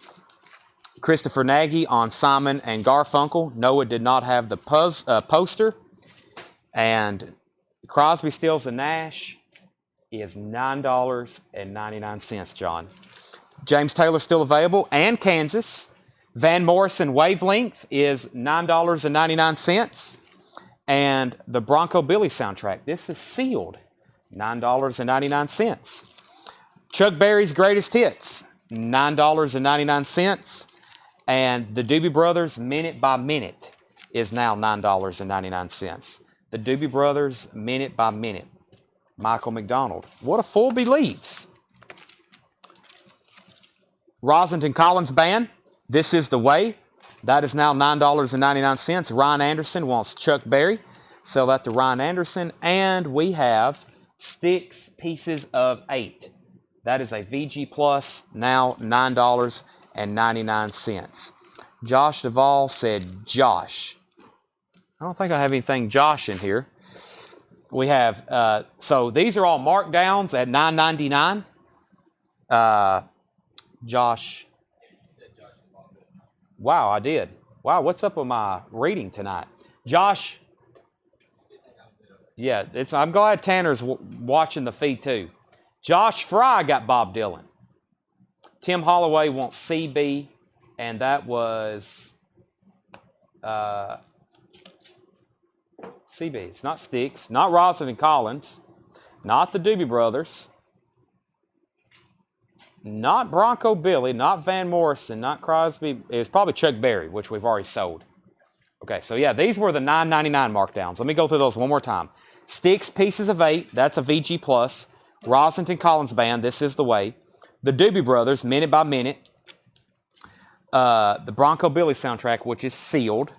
Christopher Nagy on Simon & Garfunkel. Noah did not have the poster. And Crosby, Stills, and Nash is $9.99, John. James Taylor still available. And Kansas. Van Morrison Wavelength is $9.99. And the Bronco Billy soundtrack. This is sealed. $9.99. Chuck Berry's Greatest Hits. $9.99. And the Doobie Brothers Minute by Minute is now $9.99. The Doobie Brothers Minute by Minute. Michael McDonald. What a fool believes. Rosenton Collins Band. This Is the Way. That is now $9.99. Ryan Anderson wants Chuck Berry. Sell that to Ryan Anderson. And we have Sticks Pieces of 8. That is a VG Plus, now $9.99. Josh Duvall said Josh. I don't think I have anything Josh in here. We have, so these are all markdowns at $9.99. Josh. Wow, I did. Wow, what's up with my reading tonight? Josh. Yeah, I'm glad Tanner's watching the feed too. Josh Fry got Bob Dylan. Tim Holloway wants CB, and that was CB. It's not Styx, not Roslyn and Collins, not the Doobie Brothers, not Bronco Billy, not Van Morrison, not Crosby. It's probably Chuck Berry, which we've already sold. Okay, so yeah, these were the $9.99 markdowns. Let me go through those one more time. Styx Pieces of 8, that's a VG+. Roslington Collins Band, This Is the Way. The Doobie Brothers, Minute by Minute. The Bronco Billy soundtrack, which is sealed.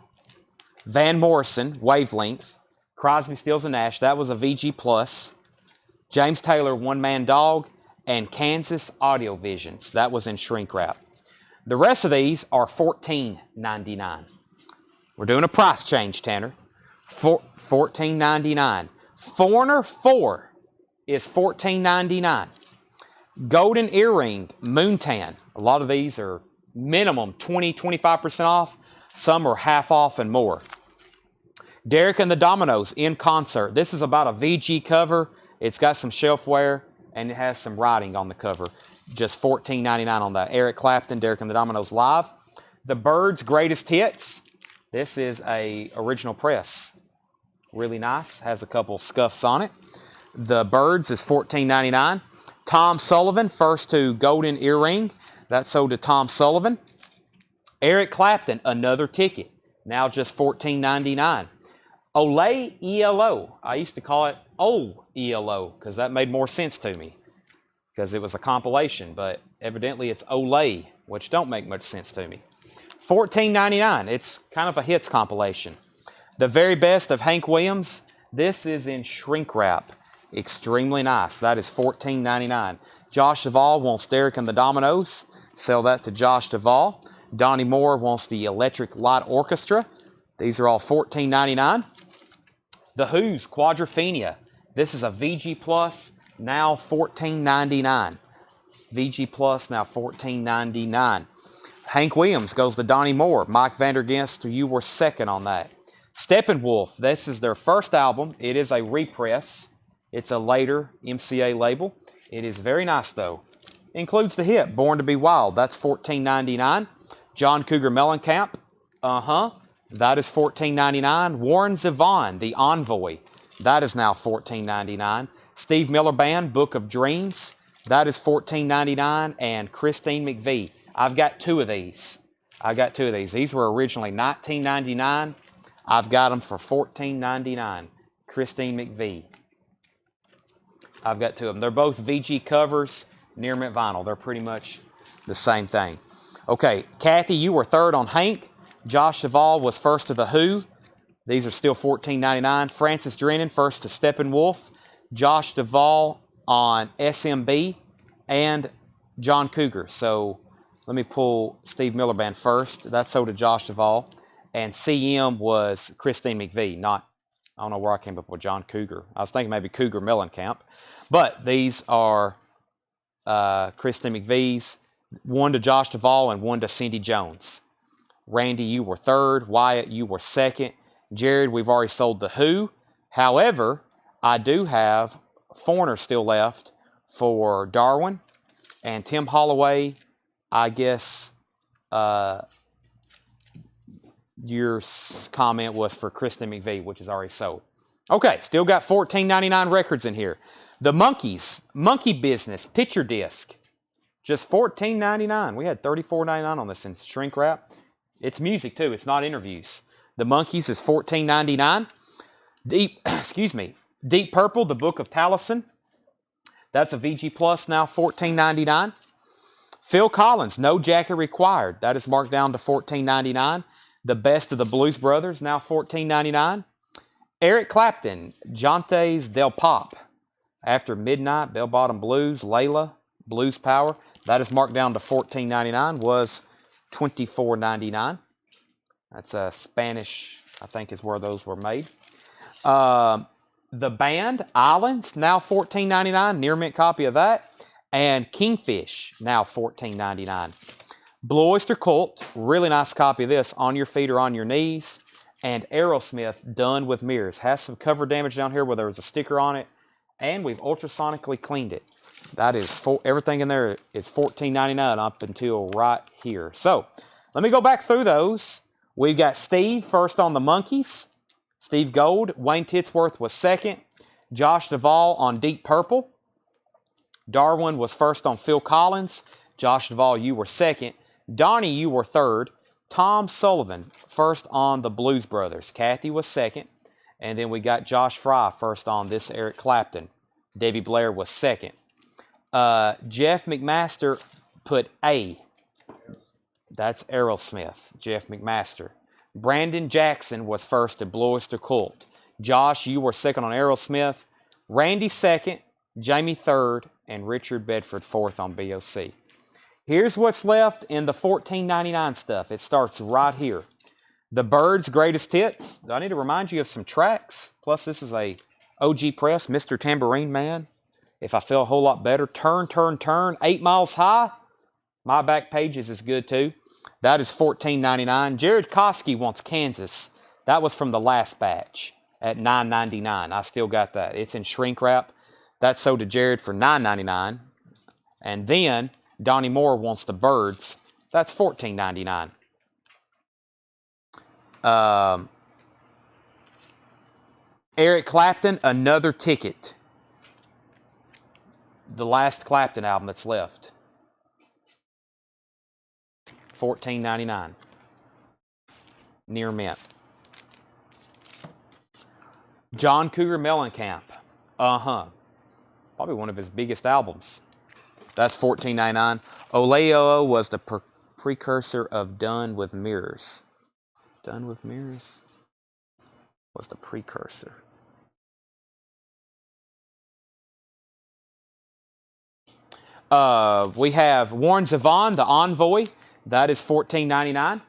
Van Morrison, Wavelength. Crosby, Stills, and Nash, that was a VG+. James Taylor, One Man Dog. And Kansas Audio Visions, that was in shrink wrap. The rest of these are $14.99. We're doing a price change, Tanner. $14.99. Foreigner 4 is $14.99. Golden Earring, Moontan. A lot of these are minimum 20-25% off. Some are half off and more. Derek and the Dominoes, In Concert. This is about a VG cover. It's got some shelf wear, and it has some writing on the cover. Just $14.99 on that. Eric Clapton, Derek and the Dominoes Live. The Byrds Greatest Hits. This is a original press. Really nice. Has a couple scuffs on it. The Byrds is $14.99. Tom Sullivan, First to Golden Earring. That sold to Tom Sullivan. Eric Clapton, Another Ticket. Now just $14.99. Olay ELO. I used to call it Old ELO because that made more sense to me because it was a compilation, but evidently it's Olay, which don't make much sense to me. $14.99. It's kind of a hits compilation. The Very Best of Hank Williams. This is in shrink wrap. Extremely nice. That is $14.99. Josh Duvall wants Derek and the Dominoes. Sell that to Josh Duvall. Donnie Moore wants the Electric Light Orchestra. These are all $14.99. The Who's Quadrophenia. This is a VG Plus, now $14.99. VG Plus, now $14.99. Hank Williams goes to Donnie Moore. Mike Vandergast, you were second on that. Steppenwolf, this is their first album. It is a repress. It's a later MCA label. It is very nice, though. Includes the hit, Born to be Wild. That's $14.99. John Cougar Mellencamp. That is $14.99. Warren Zevon, The Envoy. That is now $14.99. Steve Miller Band, Book of Dreams. That is $14.99. And Christine McVie. I've got two of these. These were originally $19.99. I've got them for $14.99. Christine McVie. I've got two of them. They're both VG covers, near mint vinyl. They're pretty much the same thing. Okay, Kathy, you were third on Hank. Josh Duvall was first to The Who. These are still $14.99. Francis Drennan, first to Steppenwolf. Josh Duvall on SMB and John Cougar. So let me pull Steve Miller Band first. That's sold to Josh Duvall. And CM was Christine McVie, not, I don't know where I came up with John Cougar. I was thinking maybe Cougar Mellencamp. But these are Christine McVie's. One to Josh Duvall and one to Cindy Jones. Randy, you were third. Wyatt, you were second. Jared, we've already sold The Who. However, I do have Foreigner still left for Darwin. And Tim Holloway, I guess your comment was for Kristen McVie, which is already sold. Okay, still got $14.99 records in here. The Monkees, Monkey Business, picture disc. Just $14.99. We had $34.99 on this in shrink wrap. It's music too. It's not interviews. The Monkees is $14.99. Deep Purple, The Book of Taliesin. That's a VG Plus now, $14.99. Phil Collins, No Jacket Required. That is marked down to $14.99. The Best of the Blues Brothers, now $14.99. Eric Clapton, Jantes Del Pop. After Midnight, Bell Bottom Blues, Layla, Blues Power. That is marked down to $14.99. Was $24.99. That's Spanish, I think is where those were made. The Band, Islands, now $14.99. Near mint copy of that. And Kingfish, now $14.99. Blue Oyster Cult, really nice copy of this. On Your Feet or On Your Knees. And Aerosmith, Done with Mirrors. Has some cover damage down here where there was a sticker on it. And we've ultrasonically cleaned it. That is, everything in there is $14.99 up until right here. So, let me go back through those. We've got Steve first on the Monkees. Steve Gold. Wayne Titsworth was second. Josh Duvall on Deep Purple. Darwin was first on Phil Collins. Josh Duvall, you were second. Donnie, you were third. Tom Sullivan, first on the Blues Brothers. Kathy was second. And then we got Josh Fry first on this Eric Clapton. Debbie Blair was second. Jeff McMaster put A. That's Aerosmith, Jeff McMaster. Brandon Jackson was first at Blue Oyster Cult. Josh, you were second on Aerosmith. Randy second, Jamie third, and Richard Bedford fourth on BOC. Here's what's left in the $14.99 stuff. It starts right here. The Byrds' Greatest Hits. Do I need to remind you of some tracks? Plus, this is a OG Press, Mr. Tambourine Man. If I feel a whole lot better. Turn, Turn, Turn, 8 Miles High. My Back Pages is good too. That is $14.99. Jared Koski wants Kansas. That was from the last batch at $9.99. I still got that. It's in shrink wrap. That sold to Jared for $9.99. And then Donnie Moore wants the Byrds. That's $14.99. Eric Clapton, Another Ticket. The last Clapton album that's left. $14.99. Near mint. John Cougar Mellencamp. Probably one of his biggest albums. That's $14.99. Oleoo was the precursor of Done with Mirrors. Done with Mirrors was the precursor. We have Warren Zevon, The Envoy. That is $14.99.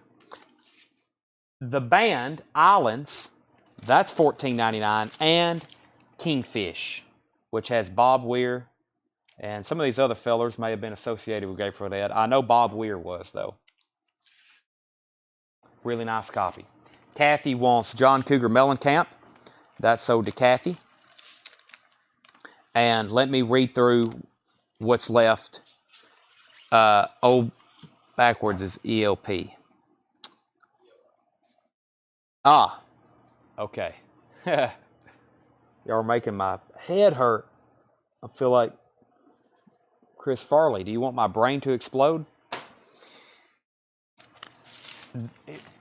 The Band, Islands. That's $14.99. And Kingfish, which has Bob Weir. And some of these other fellers may have been associated with Grateful Dead. I know Bob Weir was, though. Really nice copy. Kathy wants John Cougar Mellencamp. That's sold to Kathy. And let me read through what's left. Old backwards is ELP. Okay. Y'all are making my head hurt. I feel like Chris Farley. Do you want my brain to explode?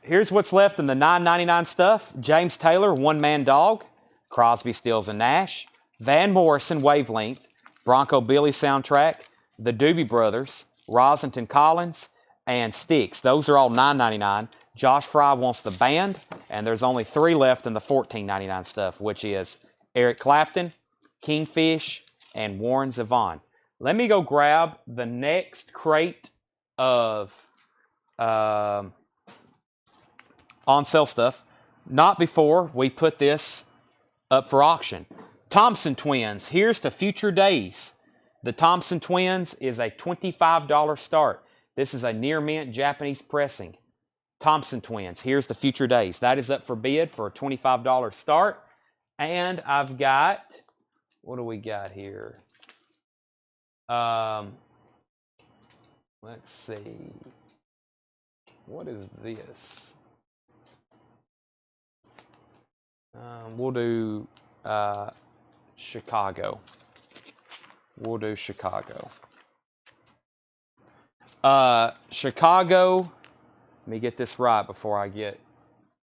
Here's what's left in the $9.99 stuff. James Taylor, One Man Dog. Crosby, Stills, and Nash. Van Morrison, Wavelength. Bronco Billy soundtrack. The Doobie Brothers. Rosenton Collins. And Styx. Those are all $9.99. Josh Fry wants the Band. And there's only 3 left in the $14.99 stuff, which is Eric Clapton, Kingfish, and Warren Zevon. Let me go grab the next crate of on sale stuff. Not before we put this up for auction. Thompson Twins, Here's to Future Days. The Thompson Twins is a $25 start. This is a near mint Japanese pressing. Thompson Twins, Here's to Future Days. That is up for bid for a $25 start. And I've got, what do we got here? Let's see. What is this? We'll do Chicago. We'll do Chicago. Chicago, let me get this right before I get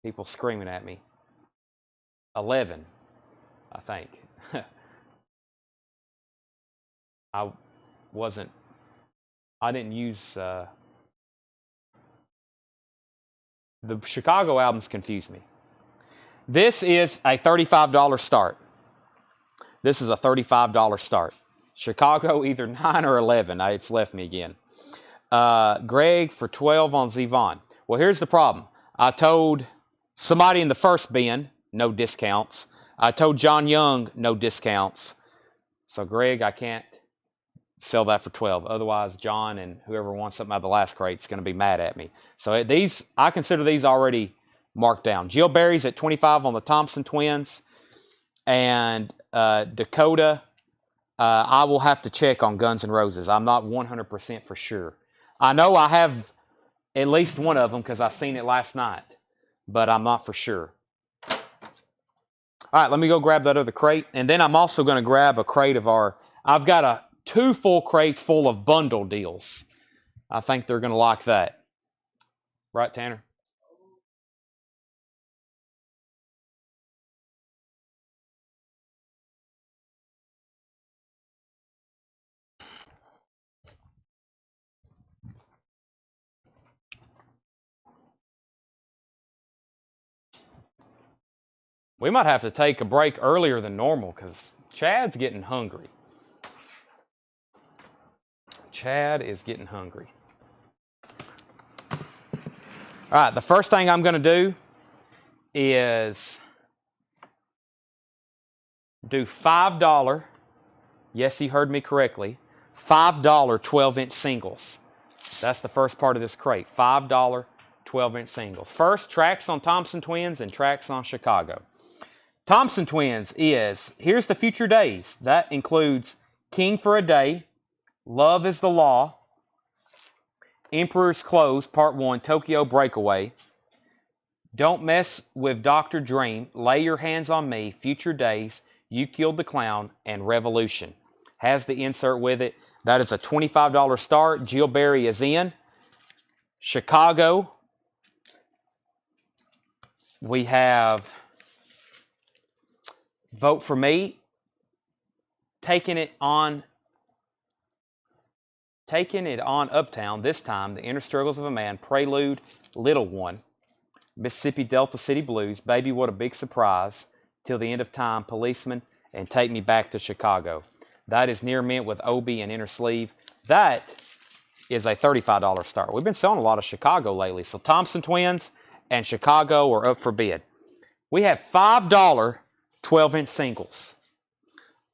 people screaming at me. 11, I think. I didn't use, the Chicago albums confuse me. This is a $35 start. This is a $35 start. Chicago, either 9 or 11. It's left me again. Greg for 12 on Zevon. Well, here's the problem. I told somebody in the first bin, no discounts. I told John Young, no discounts. So, Greg, I can't sell that for 12. Otherwise, John and whoever wants something out of the last crate is going to be mad at me. So, these, I consider these already marked down. Jill Berry's at 25 on the Thompson Twins. And Dakota, I will have to check on Guns N' Roses. I'm not 100% for sure. I know I have at least one of them because I seen it last night, but I'm not for sure. All right, let me go grab that other crate. And then I'm also going to grab a crate of I've got 2 full crates full of bundle deals. I think they're going to like that. Right, Tanner? We might have to take a break earlier than normal because Chad's getting hungry. Chad is getting hungry. All right, the first thing I'm going to do is do $5. Yes, he heard me correctly. $5 12-inch singles. That's the first part of this crate. $5 12-inch singles. First, tracks on Thompson Twins and tracks on Chicago. Thompson Twins is, here's the future days. That includes King for a Day, Love is the Law, Emperor's Clothes, Part 1, Tokyo Breakaway, Don't Mess with Dr. Dream, Lay Your Hands on Me, Future Days, You Killed the Clown, and Revolution. Has the insert with it. That is a $25 start. Jill Berry is in. Chicago, we have Vote for Me, taking it on Uptown, this time, The Inner Struggles of a Man, Prelude, Little One, Mississippi Delta City Blues, Baby What a Big Surprise, Till the End of Time, Policeman, and Take Me Back to Chicago. That is Near Mint with Obi and Inner Sleeve. That is a $35 start. We've been selling a lot of Chicago lately, so Thompson Twins and Chicago are up for bid. We have $5 12-inch singles.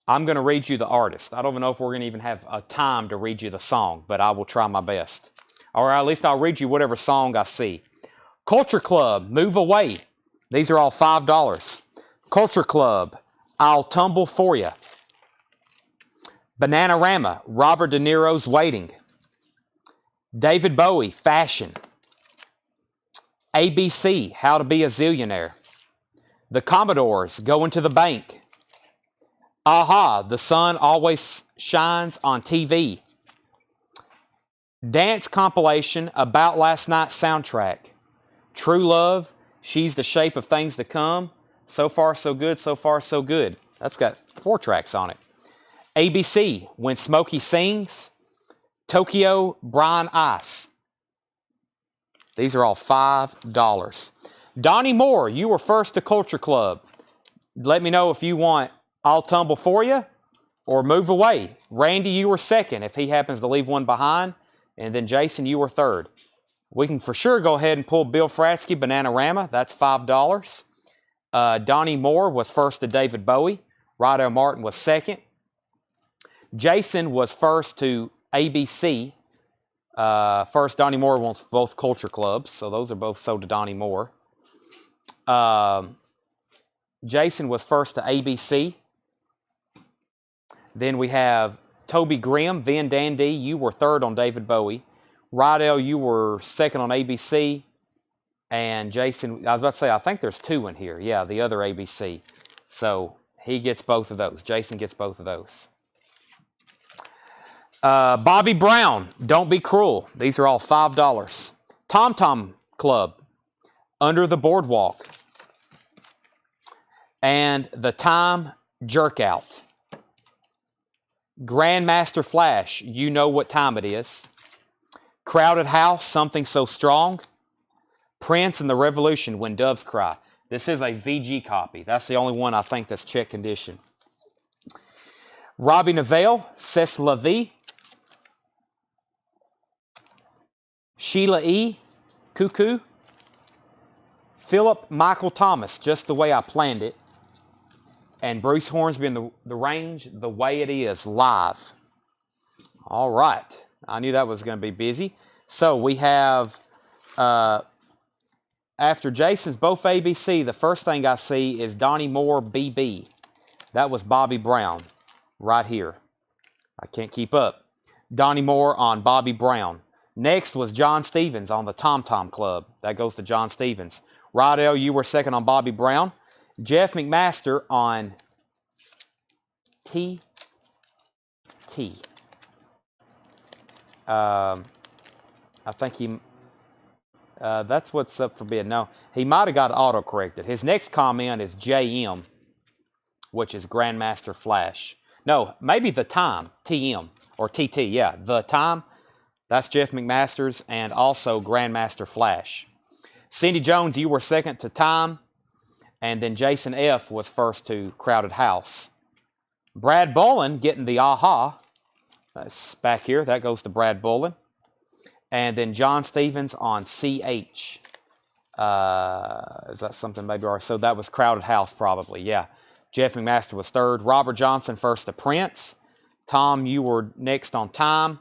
I'm going to read you the artist. I don't even know if we're going to even have a time to read you the song, but I will try my best. Or at least I'll read you whatever song I see. Culture Club, Move Away. These are all $5. Culture Club, I'll Tumble For You. Bananarama, Robert De Niro's Waiting. David Bowie, Fashion. ABC, How to Be a Zillionaire. The Commodores, Going to the Bank. Aha, The Sun Always Shines on TV. Dance compilation, About Last Night's soundtrack. True Love, She's the Shape of Things to Come. So Far So Good, So Far So Good. That's got 4 tracks on it. ABC, When Smokey Sings. Tokyo, Brian Ice. These are all $5. Donnie Moore, you were first to Culture Club. Let me know if you want I'll Tumble For You or Move Away. Randy, you were second if he happens to leave one behind. And then Jason, you were third. We can for sure go ahead and pull Bill Fratsky, Bananarama. That's $5. Donnie Moore was first to David Bowie. Rydell Martin was second. Jason was first to ABC. First, Donnie Moore wants both Culture Clubs, so those are both sold to Donnie Moore. Jason was first to ABC. Then we have Toby Grimm, Vin Dandy, you were third on David Bowie. Rydell, you were second on ABC. And Jason, I was about to say, I think there's 2 in here. Yeah, the other ABC. So he gets both of those. Jason gets both of those. Bobby Brown, Don't Be Cruel. These are all $5. Tom Tom Club, Under the Boardwalk. And The Time Jerk Out. Grandmaster Flash, You Know What Time It Is. Crowded House, Something So Strong. Prince and the Revolution, When Doves Cry. This is a VG copy. That's the only one I think that's check condition. Robbie Neville, C'est La Vie. Sheila E., Cuckoo. Philip Michael Thomas, Just the Way I Planned It. And Bruce Hornsby in the Range, The Way It Is, live. All right. I knew that was going to be busy. So we have, after Jason's both ABC, the first thing I see is Donnie Moore, BB. That was Bobby Brown right here. I can't keep up. Donnie Moore on Bobby Brown. Next was John Stevens on the Tom Tom Club. That goes to John Stevens. Rydell, you were second on Bobby Brown. Jeff McMaster on TT. I think he, that's what's up for bid. No, he might have got auto-corrected. His next comment is JM, which is Grandmaster Flash. No, maybe The Time, TM, or TT, yeah, The Time. That's Jeff McMaster's, and also Grandmaster Flash. Cindy Jones, you were second to Time, and then Jason F. was first to Crowded House. Brad Bolin getting the aha. That's back here. That goes to Brad Bolin. And then John Stevens on CH. Is that something maybe? So that was Crowded House probably, yeah. Jeff McMaster was third. Robert Johnson first to Prince. Tom, you were next on Time.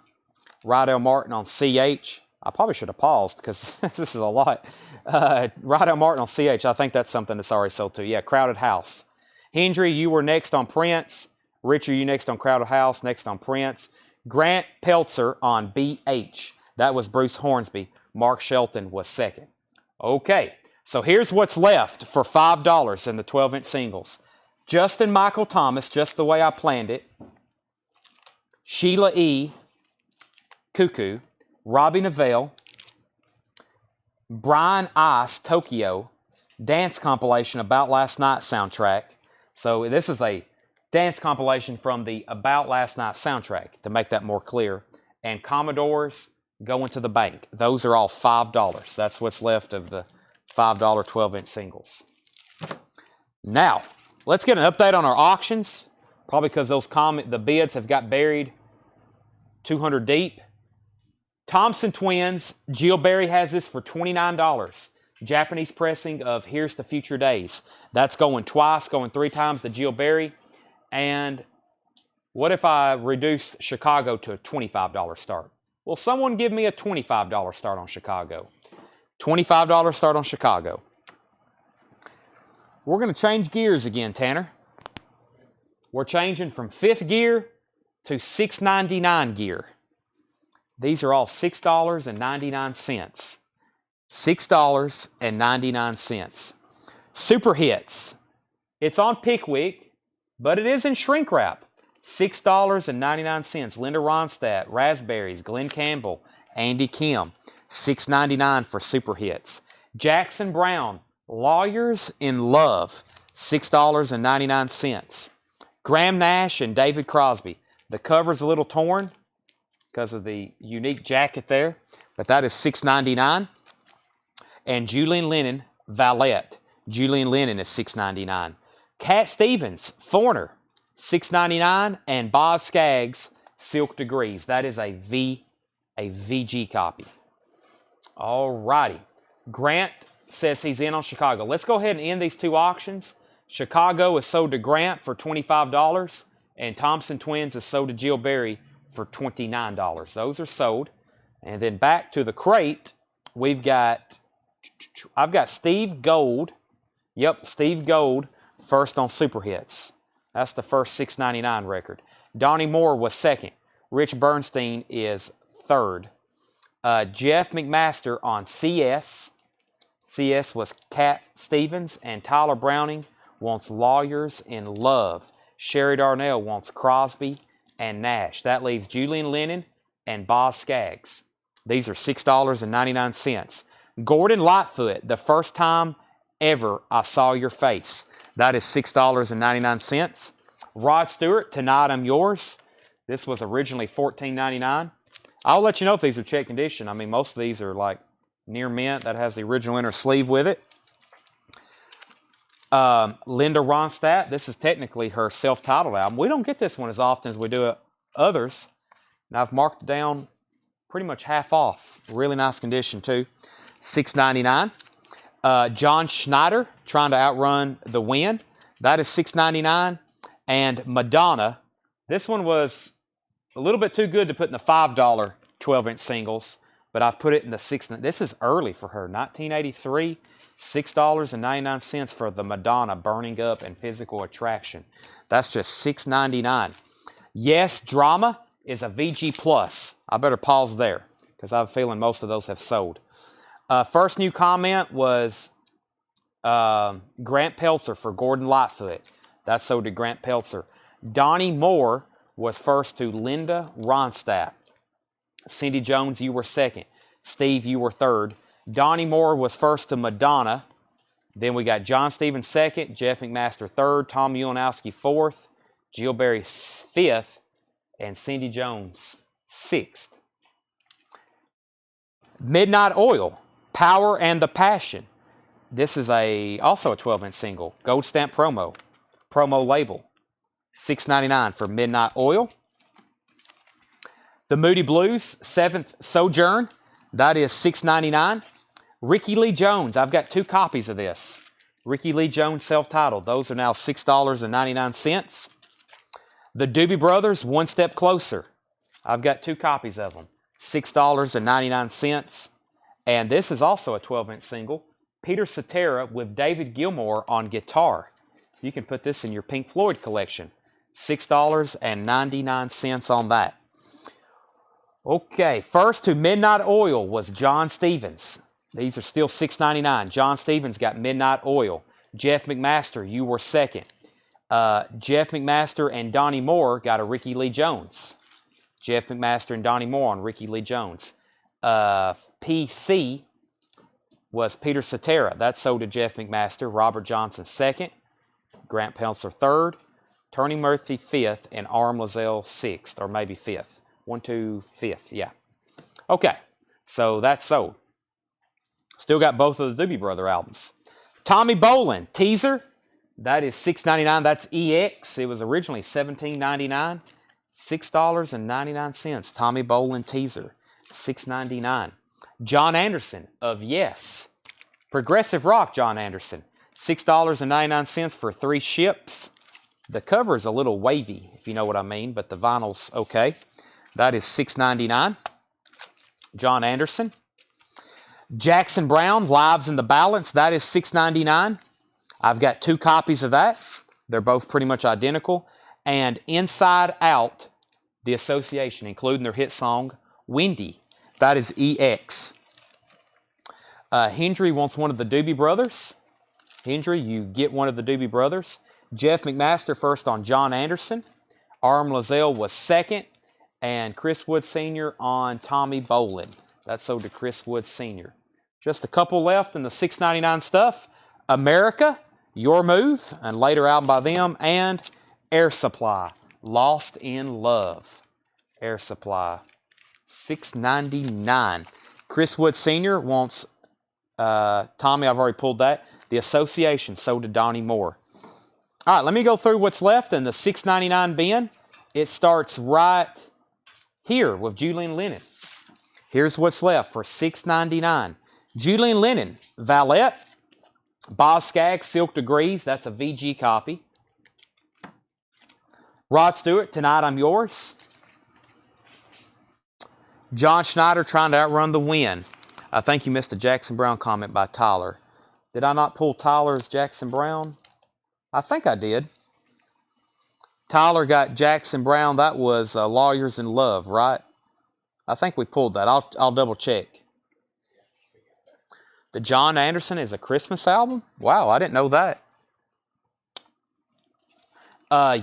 Rydell Martin on CH. I probably should have paused because this is a lot. Rydell Martin on CH. I think that's something that's already sold too. Yeah, Crowded House. Hendry, you were next on Prince. Richard, you next on Crowded House. Next on Prince. Grant Peltzer on BH. That was Bruce Hornsby. Mark Shelton was second. Okay, so here's what's left for $5 in the 12-inch singles. Justin Michael Thomas, just the way I planned it. Sheila E. Cuckoo. Robbie Neville. Brian Ice, Tokyo. Dance compilation, About Last Night soundtrack. So this is a dance compilation from the About Last Night soundtrack, to make that more clear. And Commodores Going to the Bank. Those are all $5. That's what's left of the $5 12-inch singles. Now, let's get an update on our auctions. Probably because the bids have got buried 200 deep. Thompson Twins, Jill Berry has this for $29. Japanese pressing of Here's to Future Days. That's going twice, going 3 times the Jill Berry. And what if I reduce Chicago to a $25 start? Will someone give me a $25 start on Chicago? $25 start on Chicago. We're going to change gears again, Tanner. We're changing from 5th gear to $6.99 gear. These are all $6.99. $6.99. Super Hits. It's on Pickwick, but it is in shrink wrap. $6.99. Linda Ronstadt, Raspberries, Glenn Campbell, Andy Kim. $6.99 for Super Hits. Jackson Brown, Lawyers in Love. $6.99. Graham Nash and David Crosby. The cover's a little torn because of the unique jacket there, but that is $6.99. And Julian Lennon, Valette. Julian Lennon is $6.99. Cat Stevens, Foreigner, $6.99. And Boz Scaggs, Silk Degrees. That is a VG copy. All righty. Grant says he's in on Chicago. Let's go ahead and end these 2 auctions. Chicago is sold to Grant for $25, and Thompson Twins is sold to Jill Berry for $29. Those are sold. And then back to the crate, I've got Steve Gold. Yep, Steve Gold, first on Super Hits. That's the first $6.99 record. Donnie Moore was second. Rich Bernstein is third. Jeff McMaster on CS. CS was Cat Stevens, and Tyler Browning wants Lawyers in Love. Sherry Darnell wants Crosby and Nash. That leaves Julian Lennon and Boz Scaggs. These are $6.99. Gordon Lightfoot, The First Time Ever I Saw Your Face. That is $6.99. Rod Stewart, Tonight I'm Yours. This was originally $14.99. I'll let you know if these are check condition. I mean, most of these are like near mint. That has the original inner sleeve with it. Linda Ronstadt, this is technically her self-titled album. We don't get this one as often as we do others. And I've marked it down pretty much half off. Really nice condition too. $6.99. John Schneider, Trying to Outrun the Wind. That is $6.99. And Madonna, this one was a little bit too good to put in the $5 12-inch singles, but I've put it in the $6. This is early for her, 1983. $6.99 for the Madonna Burning Up and Physical Attraction. That's just $6.99. Yes, Drama is a VG Plus. I better pause there because I have a feeling most of those have sold. First new comment was Grant Peltzer for Gordon Lightfoot. That's sold to Grant Peltzer. Donnie Moore was first to Linda Ronstadt. Cindy Jones, you were second. Steve, you were third. Donnie Moore was first to Madonna. Then we got John Stevens second, Jeff McMaster third, Tom Ulanowski fourth, Jill Berry fifth, and Cindy Jones sixth. Midnight Oil, Power and the Passion. This is also a 12-inch single. Gold stamp promo label. $6.99 for Midnight Oil. The Moody Blues, 7th Sojourn. That is $6.99. Ricky Lee Jones. I've got 2 copies of this. Ricky Lee Jones self-titled. Those are now $6.99. The Doobie Brothers, One Step Closer. I've got 2 copies of them. $6.99. And this is also a 12-inch single. Peter Cetera with David Gilmour on guitar. You can put this in your Pink Floyd collection. $6.99 on that. Okay, first to Midnight Oil was John Stevens. These are still $6.99. John Stevens got Midnight Oil. Jeff McMaster, you were second. Jeff McMaster and Donnie Moore got a Ricky Lee Jones. Jeff McMaster and Donnie Moore on Ricky Lee Jones. PC was Peter Cetera. That sold to Jeff McMaster. Robert Johnson second. Grant Peltzer third. Tony Murphy fifth. And Arm Lazelle sixth, or maybe fifth. 1, 2, 5th, yeah. Okay, so that's sold. Still got both of the Doobie Brother albums. Tommy Bolin, Teaser. That is $6.99. That's EX. It was originally $17.99. $6.99. Tommy Bolin, Teaser. $6.99. John Anderson of Yes. Progressive Rock John Anderson. $6.99 for 3 ships. The cover is a little wavy, if you know what I mean, but the vinyl's okay. That is $6.99. John Anderson. Jackson Browne, Lives in the Balance. That is $6.99. I've got 2 copies of that. They're both pretty much identical. And Inside Out, The Association, including their hit song, Windy. That is EX. Hendry wants one of the Doobie Brothers. Hendry, you get one of the Doobie Brothers. Jeff McMaster first on John Anderson. Arm Lazelle was second. And Chris Wood Sr. on Tommy Bolin. That's sold to Chris Wood Sr. Just a couple left in the $6.99 stuff. America, Your Move, and later album by them. And Air Supply, Lost in Love. Air Supply, $6.99. Chris Wood Sr. wants Tommy, I've already pulled that. The Association, sold to Donnie Moore. All right, let me go through what's left in the $6.99 bin. It starts right here with Julian Lennon. Here's what's left for $6.99. Julian Lennon, Valette. Boz Scaggs, Silk Degrees. That's a VG copy. Rod Stewart, Tonight I'm Yours. John Schneider, Trying to Outrun the Wind. I think you missed a Jackson Browne comment by Tyler. Did I not pull Tyler's Jackson Browne? I think I did. Tyler got Jackson Browne. That was Lawyers in Love, right? I think we pulled that. I'll double check. The John Anderson is a Christmas album? Wow, I didn't know that.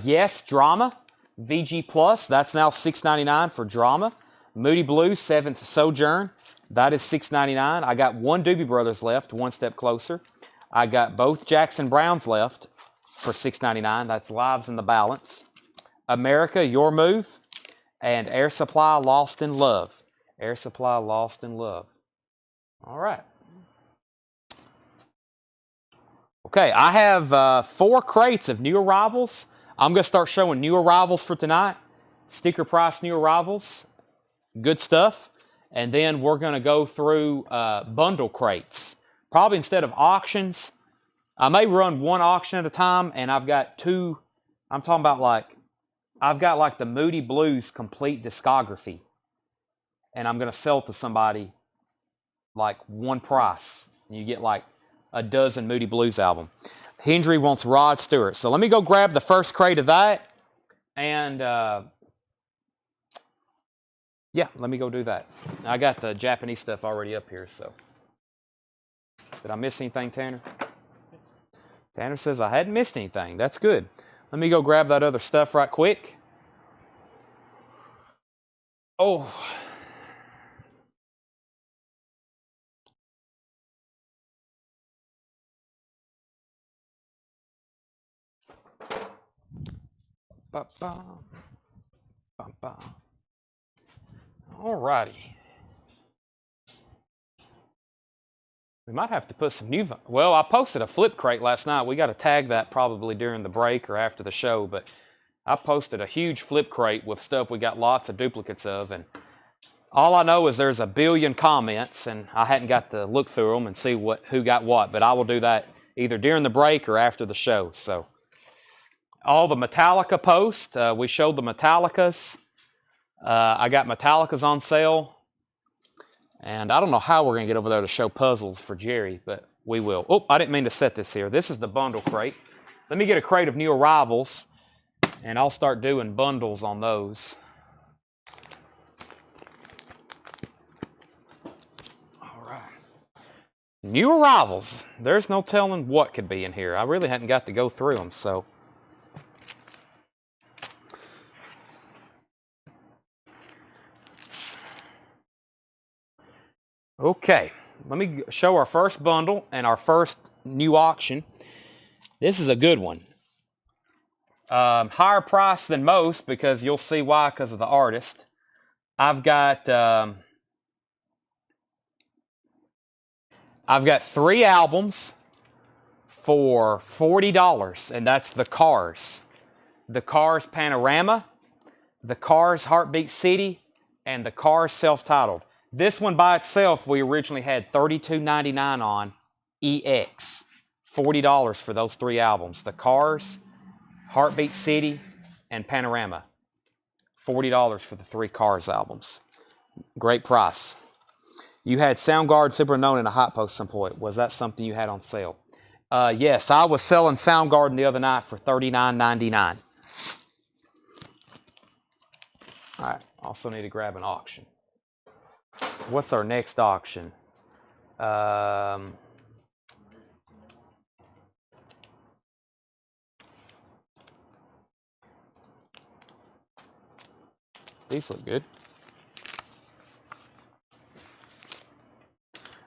Yes, Drama. VG Plus. That's now $6.99 for Drama. Moody Blues, 7th Sojourn. That is $6.99. I got 1 Doobie Brothers left, One Step Closer. I got both Jackson Brownes left for $6.99. That's Lives in the Balance. America, Your Move. And Air Supply, Lost in Love. Air Supply, Lost in Love. All right. Okay, I have 4 crates of new arrivals. I'm going to start showing new arrivals for tonight. Sticker price new arrivals. Good stuff. And then we're going to go through bundle crates. Probably instead of auctions. I may run 1 auction at a time, and I've got 2. I'm talking about I've got like the Moody Blues complete discography. And I'm going to sell it to somebody like 1 price. And you get like a dozen Moody Blues album. Hendry wants Rod Stewart. So let me go grab the first crate of that. And yeah, let me go do that. I got the Japanese stuff already up here, so. Did I miss anything, Tanner? Tanner says I hadn't missed anything. That's good. Let me go grab that other stuff right quick. Oh. All righty. We might have to put some new... Well, I posted a flip crate last night. We got to tag that probably during the break or after the show, but I posted a huge flip crate with stuff we got lots of duplicates of, and all I know is there's a billion comments, and I hadn't got to look through them and see who got what, but I will do that either during the break or after the show. So, all the Metallica posts, we showed the Metallicas. I got Metallicas on sale. And I don't know how we're going to get over there to show puzzles for Jerry, but we will. Oh, I didn't mean to set this here. This is the bundle crate. Let me get a crate of new arrivals, and I'll start doing bundles on those. All right. New arrivals. There's no telling what could be in here. I really hadn't got to go through them, so... Okay, let me show our first bundle and our first new auction. This is a good one. Higher price than most because you'll see why, because of the artist. I've got 3 albums for $40, and that's the Cars. The Cars Panorama, the Cars Heartbeat City, and the Cars Self-Titled. This one by itself, we originally had $32.99 on EX. $40 for those 3 albums. The Cars, Heartbeat City, and Panorama. $40 for the 3 Cars albums. Great price. You had Soundgarden Super Known in a hot post some point. Was that something you had on sale? Yes, I was selling Soundgarden the other night for $39.99. All right, also need to grab an auction. What's our next auction? These look good.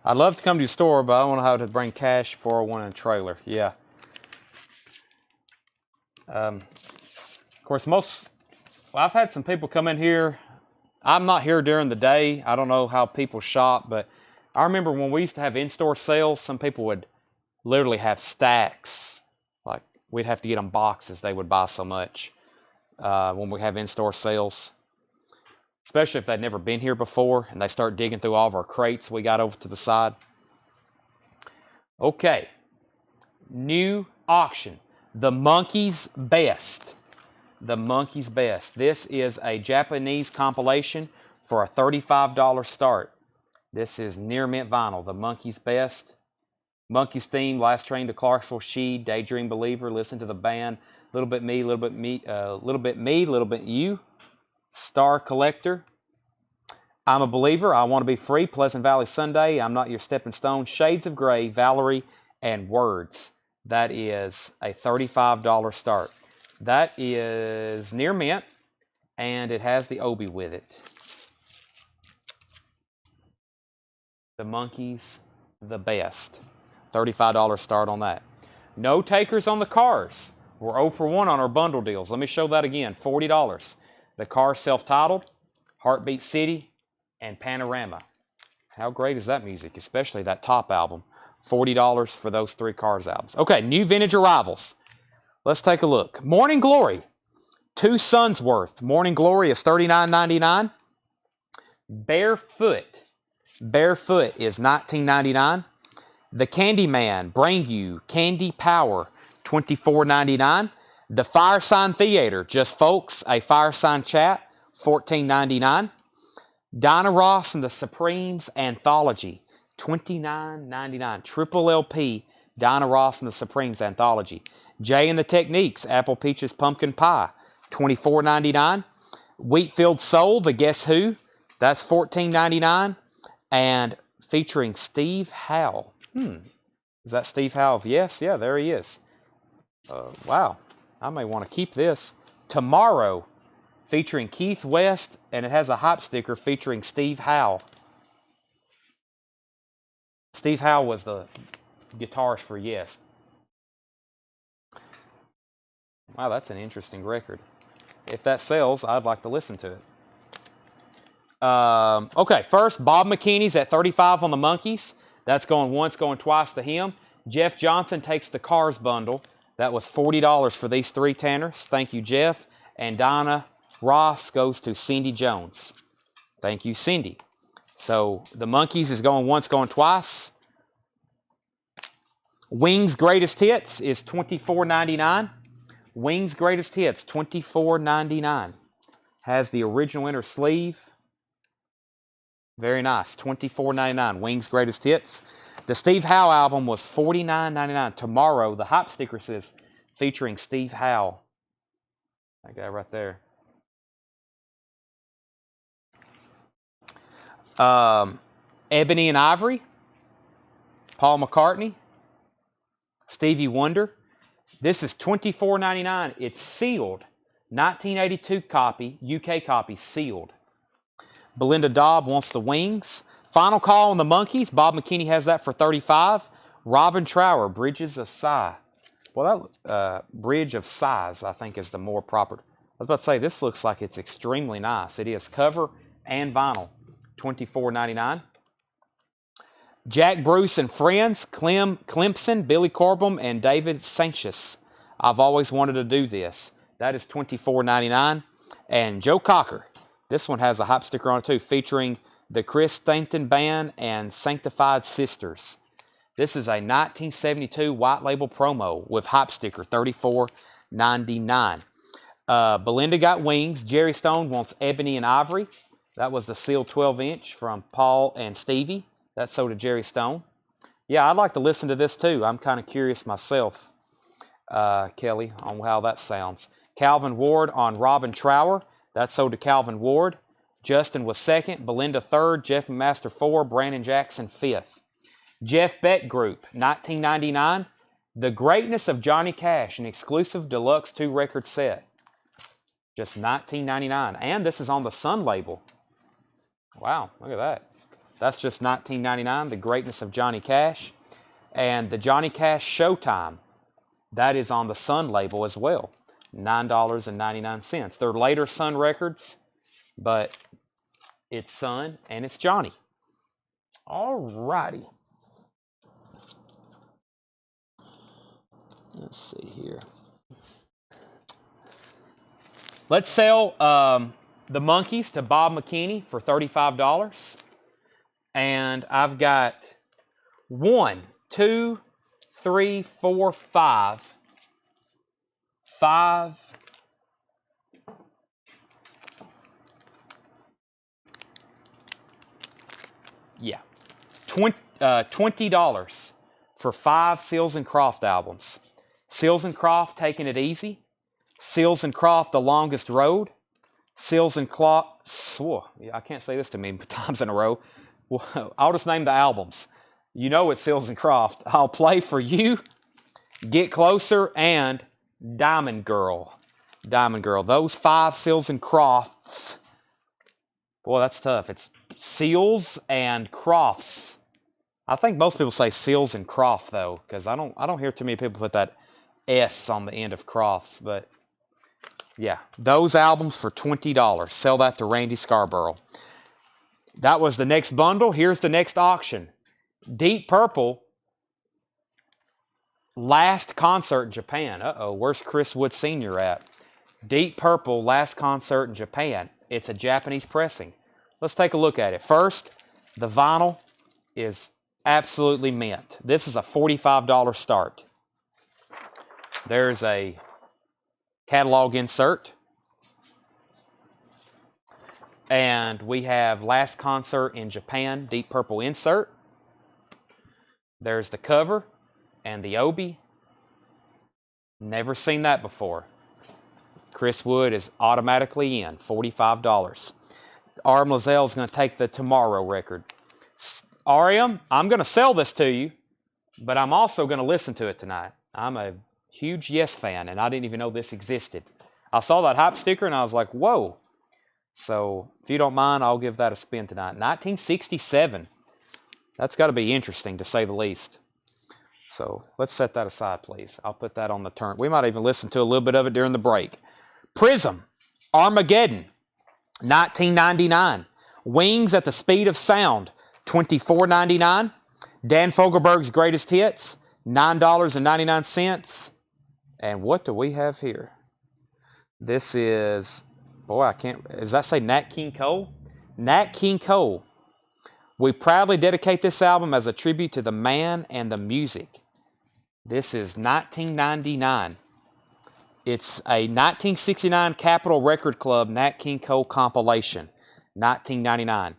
I'd love to come to your store, but I don't know how to bring cash, 401, and a trailer. Yeah. Of course, I've had some people come in here. I'm not here during the day. I don't know how people shop, but I remember when we used to have in-store sales, some people would literally have stacks. Like, we'd have to get them boxes. They would buy so much when we have in-store sales. Especially if they'd never been here before, and they start digging through all of our crates we got over to the side. Okay. New auction. The Monkey's Best. The Monkey's Best. This is a Japanese compilation for a $35 start. This is near mint vinyl. The Monkey's Best. Monkey's Theme, Last Train to Clarksville, She, Daydream Believer, Listen to the Band, Little Bit Me, Little Bit Me, Little Bit Me, Little Bit You, Star Collector, I'm a Believer, I Want to Be Free, Pleasant Valley Sunday, I'm Not Your Stepping Stone, Shades of Grey, Valerie, and Words. That is a $35 start. That is near mint, and it has the Obi with it. The Monkey's the Best. $35 start on that. No takers on the Cars. We're 0 for 1 on our bundle deals. Let me show that again. $40. The Cars Self-Titled, Heartbeat City, and Panorama. How great is that music, especially that top album. $40 for those 3 Cars albums. Okay, new vintage arrivals. Let's take a look. Morning Glory, 2 Suns worth. Morning Glory is $39.99. Barefoot is $19.99. The Candyman, Bring You, Candy Power, $24.99. The Fire Sign Theater, Just Folks, a Fire Sign Chat, $14.99. Dinah Ross and the Supremes Anthology, $29.99. Triple LP, Dinah Ross and the Supremes Anthology. Jay and the Techniques, Apple Peaches Pumpkin Pie, $24.99. Wheatfield Soul, The Guess Who, that's $14.99. And featuring Steve Howe. Is that Steve Howe? Yes, yeah, there he is. Wow, I may want to keep this. Tomorrow, featuring Keith West, and it has a hype sticker featuring Steve Howe. Steve Howe was the guitarist for Yes. Wow, that's an interesting record. If that sells, I'd like to listen to it. Okay, first, Bob McKinney's at 35 on the Monkees. That's going once, going twice to him. Jeff Johnson takes the Cars bundle. That was $40 for these three Tanners. Thank you, Jeff. And Donna Ross goes to Cindy Jones. Thank you, Cindy. So the Monkees is going once, going twice. Wings Greatest Hits is $24.99. Wings Greatest Hits, $24.99. Has the original inner sleeve. Very nice. $24.99. Wings Greatest Hits. The Steve Howe album was $49.99. Tomorrow, the hype sticker says featuring Steve Howe. That guy right there. Ebony and Ivory. Paul McCartney. Stevie Wonder. This is $24.99. It's sealed. 1982 copy, UK copy, sealed. Belinda Dobb wants the Wings. Final Call on the Monkees. Bob McKinney has that for $35. Robin Trower, Bridges of Sigh. Well, that Bridge of Sighs, I think, is the more proper. I was about to say, this looks like it's extremely nice. It is cover and vinyl. $24.99. Jack Bruce and Friends. Clemson, Billy Corbin, and David Sanchez. I've always wanted to do this. That is $24.99. And Joe Cocker. This one has a hype sticker on it too, featuring the Chris Stanton Band and Sanctified Sisters. This is a 1972 white label promo with hype sticker, $34.99. Belinda got Wings. Jerry Stone wants Ebony and Ivory. That was the sealed 12-inch from Paul and Stevie. That's sold to Jerry Stone. Yeah, I'd like to listen to this too. I'm kind of curious myself, Kelly, on how that sounds. Calvin Ward on Robin Trower. That's sold to Calvin Ward. Justin was second. Belinda third. Jeff Master fourth. Brandon Jackson fifth. Jeff Beck Group, 1999. The Greatness of Johnny Cash, an exclusive deluxe 2-record set. Just $19.99. And this is on the Sun label. Wow, look at that. That's just $19.99. The Greatness of Johnny Cash. And the Johnny Cash Showtime. That is on the Sun label as well. $9.99. They're later Sun records, but it's Sun and it's Johnny. All righty. Let's see here. Let's sell the Monkees to Bob McKinney for $35. And I've got 1, 2, 3, 4, 5. 5. Yeah. $20 for 5 Seals and Croft albums. Seals and Croft, Taking It Easy. Seals and Croft, The Longest Road. Seals and Croft, I can't say this too many times in a row. Well, I'll just name the albums. You know it's Seals and Croft. I'll Play for You, Get Closer, and Diamond Girl. Diamond Girl. Those 5 Seals and Crofts. Boy, that's tough. It's Seals and Crofts. I think most people say Seals and Croft though, because I don't hear too many people put that S on the end of Crofts. But yeah, those albums for $20. Sell that to Randy Scarborough. That was the next bundle. Here's the next auction. Deep Purple. Last concert in Japan. Uh-oh, where's Chris Wood Sr. at? Deep Purple, last concert in Japan. It's a Japanese pressing. Let's take a look at it. First, the vinyl is absolutely mint. This is a $45 start. There's a catalog insert. And we have Last Concert in Japan, Deep Purple insert. There's the cover. And the Obi, never seen that before. Chris Wood is automatically in, $45. Aram Lozelle is going to take the Tomorrow record. Ariam, I'm going to sell this to you, but I'm also going to listen to it tonight. I'm a Huge Yes fan, and I didn't even know this existed. I saw that hype sticker, and I was like, whoa. So, if you don't mind, I'll give that a spin tonight. 1967. That's got to be interesting, to say the least. So, let's set that aside, please. I'll put that on the turn. We might even listen to a little bit of it during the break. Prism, Armageddon, 1999. Wings at the Speed of Sound, $24.99. Dan Fogelberg's Greatest Hits, $9.99. And what do we have here? This is, boy, I can't, does that say Nat King Cole? Nat King Cole. We proudly dedicate this album as a tribute to the man and the music. This is 1999. It's a 1969 Capitol Record Club Nat King Cole compilation, 1999.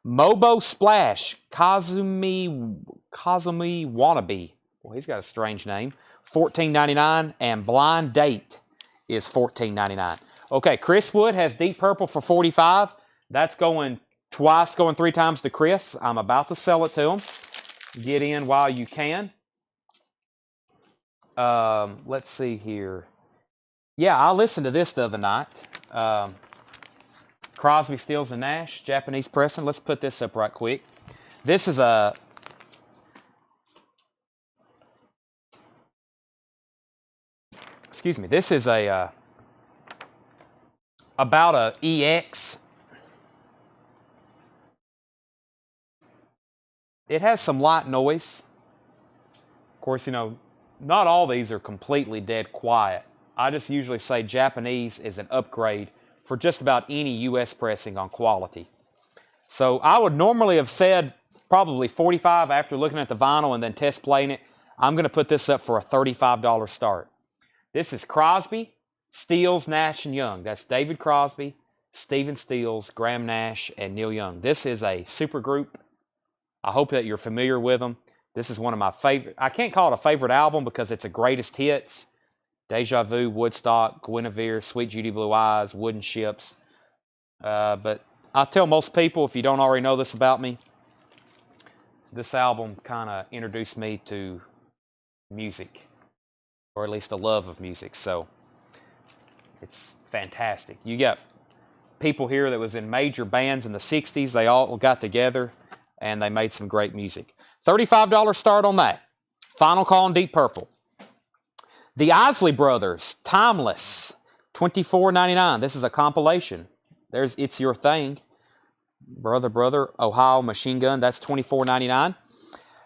Mobo Splash, Kazumi Wannabe. Well, he's got a strange name. $14.99, and Blind Date is $14.99. Okay, Chris Wood has Deep Purple for $45. That's going twice, going 3 times to Chris. I'm about to sell it to him. Get in while you can. Let's see here. Yeah, I listened to this the other night. Crosby, Stills, and Nash, Japanese pressing. Let's put this up right quick. This is a... Excuse me. This is a... about a EX. It has some light noise. Of course, you know, not all these are completely dead quiet. I just usually say Japanese is an upgrade for just about any US pressing on quality. So I would normally have said probably 45 after looking at the vinyl and then test playing it. I'm going to put this up for a $35 start. This is Crosby, Stills, Nash, and Young. That's David Crosby, Stephen Stills, Graham Nash, and Neil Young. This is a super group. I hope that you're familiar with them. This is one of my favorite. I can't call it a favorite album because it's a greatest hits. Deja Vu, Woodstock, Guinevere, Sweet Judy Blue Eyes, Wooden Ships. But I tell most people, if you don't already know this about me, this album kind of introduced me to music, or at least a love of music. So it's fantastic. You got people here that was in major bands in the 60s. They all got together and they made some great music. $35 start on that. Final Call on Deep Purple. The Isley Brothers, Timeless, $24.99. This is a compilation. There's It's Your Thing. Brother, Ohio Machine Gun, that's $24.99.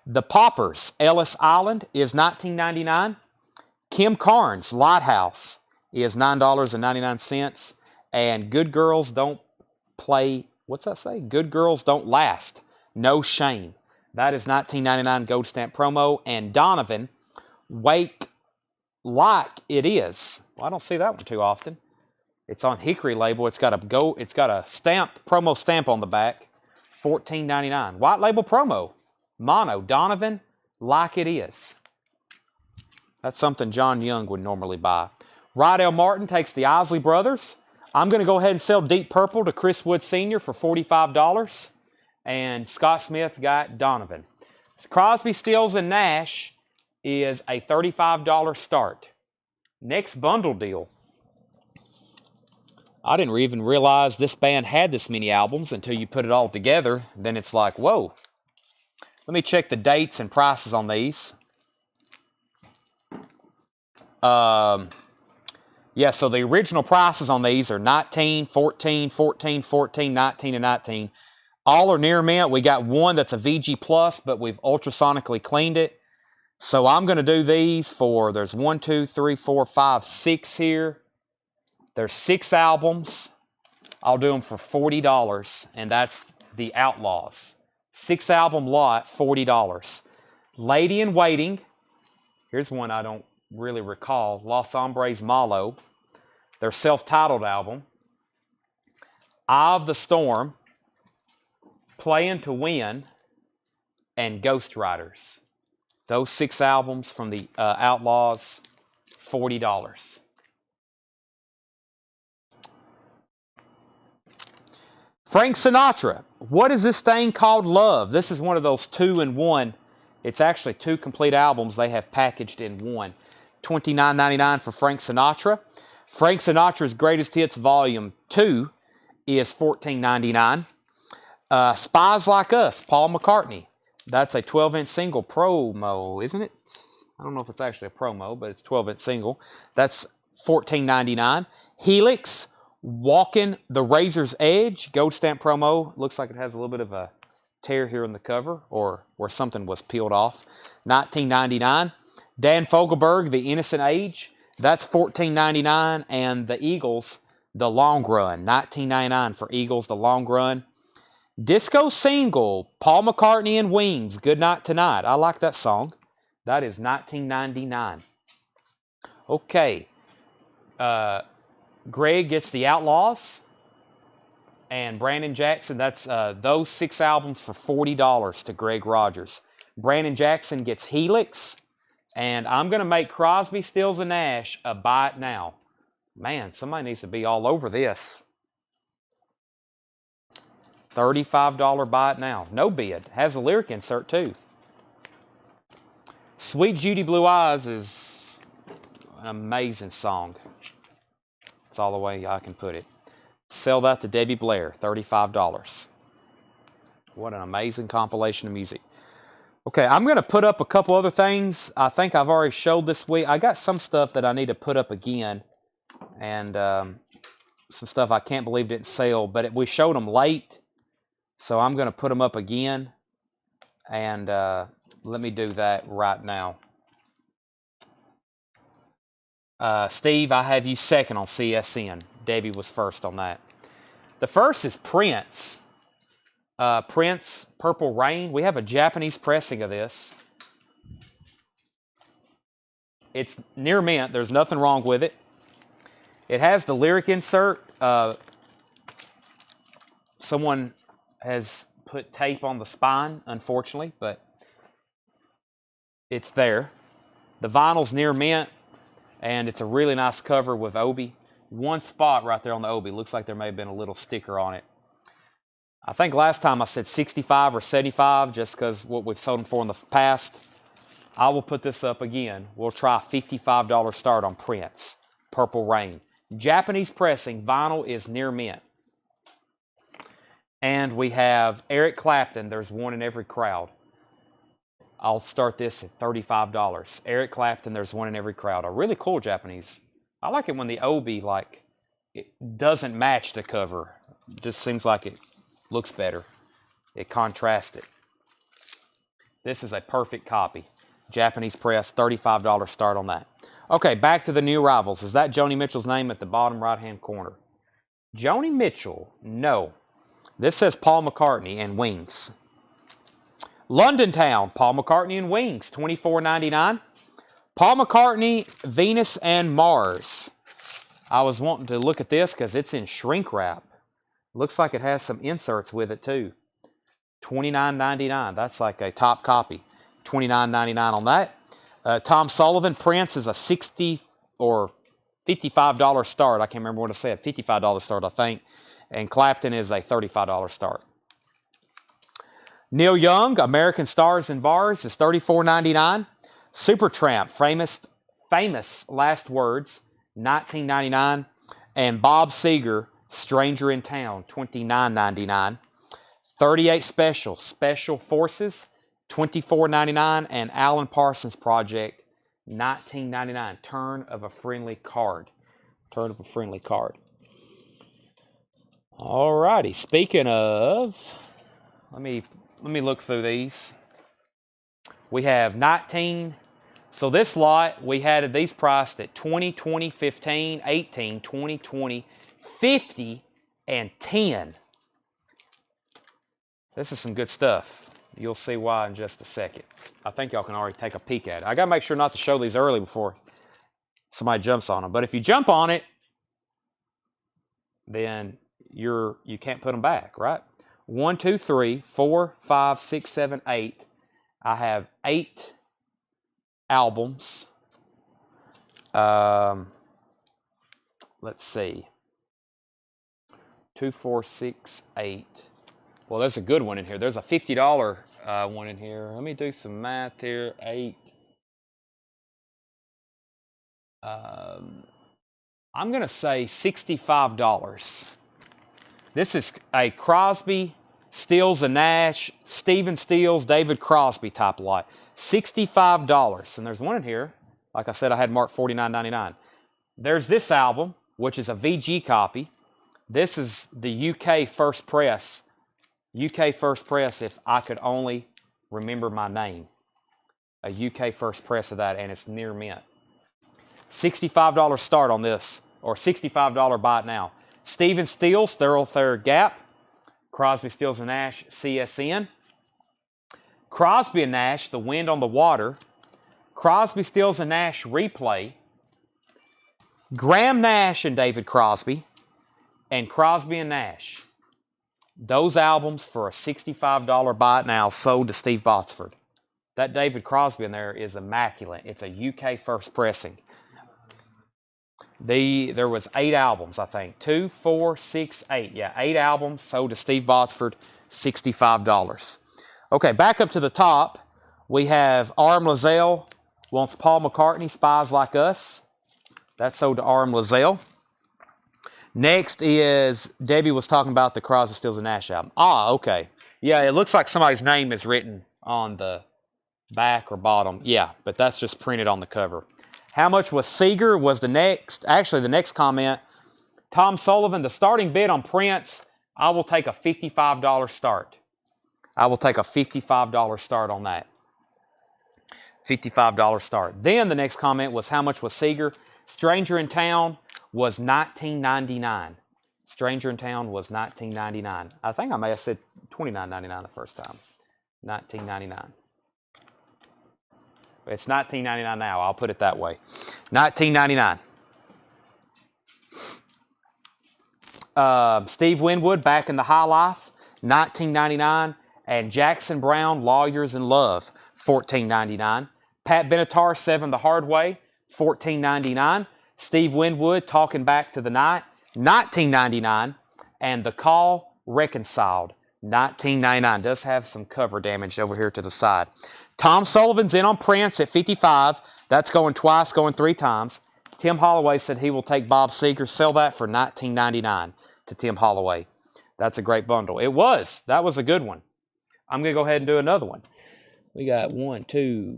The Poppers, Ellis Island, is $19.99. Kim Carnes, Lighthouse, is $9.99. And Good Girls Don't Play, what's that say? Good Girls Don't Last. No Shame. That is $19.99 Gold Stamp promo. And Donovan, Wake Like It Is. Well, I don't see that one too often. It's on Hickory label. It's got a stamp, promo stamp on the back. $14.99. White label promo. Mono. Donovan, Like It Is. That's something John Young would normally buy. Rydell Martin takes the Isley Brothers. I'm going to go ahead and sell Deep Purple to Chris Wood Sr. for $45. And Scott Smith got Donovan. Crosby, Stills, and Nash is a $35 start. Next bundle deal. I didn't even realize this band had this many albums until you put it all together. Then it's like, whoa. Let me check the dates and prices on these. Yeah, so the original prices on these are 19, 14, 14, 14, 19, and 19. All are near mint. We got one that's a VG Plus, but we've ultrasonically cleaned it. So I'm going to do these for, there's 1, 2, 3, 4, 5, 6 here. There's 6 albums. I'll do them for $40, and that's the Outlaws. 6 album lot, $40. Lady in Waiting. Here's one I don't really recall. Los Hombres Malo. Their self-titled album. Eye of the Storm. Playing to Win, and Ghost Riders. Those 6 albums from the Outlaws, $40. Frank Sinatra, What Is This Thing Called Love? This is one of those 2-in-1. It's actually 2 complete albums they have packaged in one. $29.99 for Frank Sinatra. Frank Sinatra's Greatest Hits Volume 2 is $14.99. Spies Like Us, Paul McCartney. That's a 12-inch single promo, isn't it? I don't know if it's actually a promo, but it's 12-inch single. That's $14.99. Helix, Walking the Razor's Edge, gold stamp promo. Looks like it has a little bit of a tear here in the cover, or where something was peeled off. $19.99. Dan Fogelberg, The Innocent Age. That's $14.99. And the Eagles, The Long Run. $19.99 for Eagles, The Long Run. Disco single, Paul McCartney and Wings, Good Night Tonight. I like that song. That is $19.99. Okay. Greg gets The Outlaws and Brandon Jackson. That's those 6 albums for $40 to Greg Rogers. Brandon Jackson gets Helix. And I'm going to make Crosby, Stills, and Nash a buy it now. Man, somebody needs to be all over this. $35 buy it now. No bid. Has a lyric insert too. Sweet Judy Blue Eyes is an amazing song. That's all the way I can put it. Sell that to Debbie Blair. $35. What an amazing compilation of music. Okay, I'm going to put up a couple other things. I think I've already showed this week. I got some stuff that I need to put up again. And some stuff I can't believe didn't sell. But we showed them late. So I'm going to put them up again, and let me do that right now. Steve, I have you second on CSN. Debbie was first on that. The first is Prince. Prince, Purple Rain. We have a Japanese pressing of this. It's near mint. There's nothing wrong with it. It has the lyric insert. Someone has put tape on the spine, unfortunately, but it's there. The vinyl's near mint, and it's a really nice cover with Obi. One spot right there on the Obi. Looks like there may have been a little sticker on it. I think last time I said 65 or 75 just because what we've sold them for in the past. I will put this up again. We'll try $55 start on Prince. Purple Rain. Japanese pressing. Vinyl is near mint. And we have Eric Clapton, There's One in Every Crowd. I'll start this at $35. Eric Clapton, There's One in Every Crowd. A really cool Japanese. I like it when the Obi, it doesn't match the cover. It just seems like it looks better. It contrasts it. This is a perfect copy. Japanese press, $35 start on that. Okay, back to the new arrivals. Is that Joni Mitchell's name at the bottom right-hand corner? Joni Mitchell, no. This says Paul McCartney and Wings. London Town, Paul McCartney and Wings, $24.99. Paul McCartney, Venus and Mars. I was wanting to look at this because it's in shrink wrap. Looks like it has some inserts with it too. $29.99. That's like a top copy. $29.99 on that. Tom Sullivan, Prince is a $60 or $55 start. I can't remember what I said. $55 start, I think. And Clapton is a $35 start. Neil Young, American Stars and Bars is $34.99. Supertramp, famous Last Words, $19.99. And Bob Seger, Stranger in Town, $29.99. 38 Special Forces, $24.99. And Alan Parsons Project, $19.99. Turn of a Friendly Card. Turn of a Friendly Card. All righty. Speaking of, let me look through these. We have 19. So this lot, we had these priced at 20, 20, 15, 18, 20, 20, 50, and 10. This is some good stuff. You'll see why in just a second. I think y'all can already take a peek at it. I got to make sure not to show these early before somebody jumps on them. But if you jump on it, then you can't put them back, right? 1, 2, 3, 4, 5, 6, 7, 8. I have 8 albums. Let's see. 2, 4, 6, 8. Well, there's a good one in here. There's a $50 one in here. Let me do some math here. 8. I'm going to say $65. This is a Crosby, Stills and Nash, Stephen Stills, David Crosby type lot. $65. And there's one in here. Like I said, I had marked $49.99. There's this album, which is a VG copy. This is the UK First Press. UK First Press, if I could only remember my name. A UK First Press of that, and it's near mint. $65 start on this, or $65 buy it now. Stephen Stills, Thoroughfare Gap. Crosby, Stills and Nash, CSN. Crosby and Nash, The Wind on the Water. Crosby, Stills and Nash, Replay. Graham Nash and David Crosby. And Crosby and Nash. Those albums for a $65 buy it now sold to Steve Botsford. That David Crosby in there is immaculate. It's a UK first pressing. There was 8 albums, I think. 2, 4, 6, 8. Yeah, 8 albums sold to Steve Botsford, $65. Okay, back up to the top. We have R.M. Lazelle wants Paul McCartney, Spies Like Us. That's sold to R.M. Lazelle. Next is, Debbie was talking about the Crosby, Stills and Nash album. Ah, okay. Yeah, it looks like somebody's name is written on the back or bottom. Yeah, but that's just printed on the cover. How much was Seeger was the next, actually the next comment. Tom Sullivan, the starting bid on Prince, I will take a $55 start. I will take a $55 start on that. $55 start. Then the next comment was how much was Seeger? Stranger in Town was $19.99. Stranger in Town was $19.99. I think I may have said $29.99 the first time. $19.99. It's $19.99 now. I'll put it that way. $19.99. Steve Winwood, Back in the High Life, $19.99. And Jackson Brown, Lawyers in Love, $14.99. Pat Benatar, Seven the Hard Way, $14.99. Steve Winwood, Talking Back to the Night, $19.99. And The Call, Reconciled, $19.99. Does have some cover damage over here to the side. Tom Sullivan's in on Prince at $55. That's going twice, going 3 times. Tim Holloway said he will take Bob Seger. Sell that for $19.99 to Tim Holloway. That's a great bundle. It was. That was a good one. I'm going to go ahead and do another one. We got 1, 2.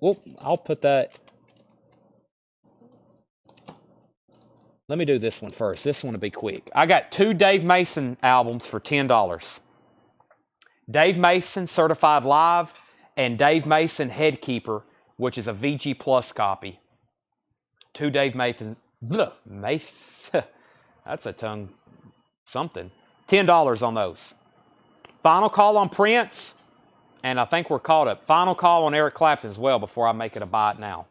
Whoop, I'll put that. Let me do this one first. This one will be quick. I got 2 Dave Mason albums for $10. Dave Mason Certified Live and Dave Mason Headkeeper, which is a VG Plus copy. 2 Dave Mason. That's a tongue something. $10 on those. Final call on Prince, and I think we're caught up. Final call on Eric Clapton as well before I make it a buy it now.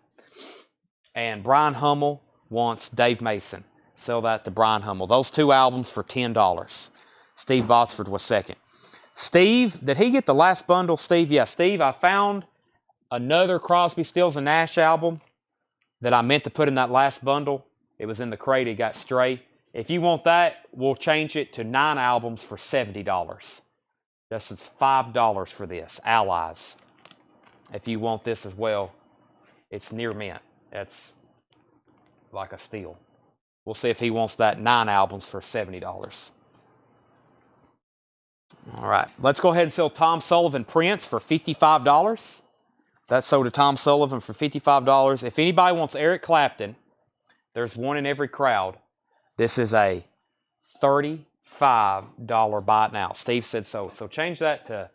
And Brian Hummel wants Dave Mason. Sell that to Brian Hummel. Those 2 albums for $10. Steve Botsford was second. Steve, did he get the last bundle, Steve? Yeah, Steve, I found another Crosby, Stills and Nash album that I meant to put in that last bundle. It was in the crate. It got stray. If you want that, we'll change it to 9 albums for $70. This is $5 for this, Allies. If you want this as well, it's near mint. It's like a steal. We'll see if he wants that 9 albums for $70. All right, let's go ahead and sell Tom Sullivan Prince for $55. That's sold to Tom Sullivan for $55. If anybody wants Eric Clapton, there's one in every crowd. This is a $35 buy it now. Steve said so. So change that to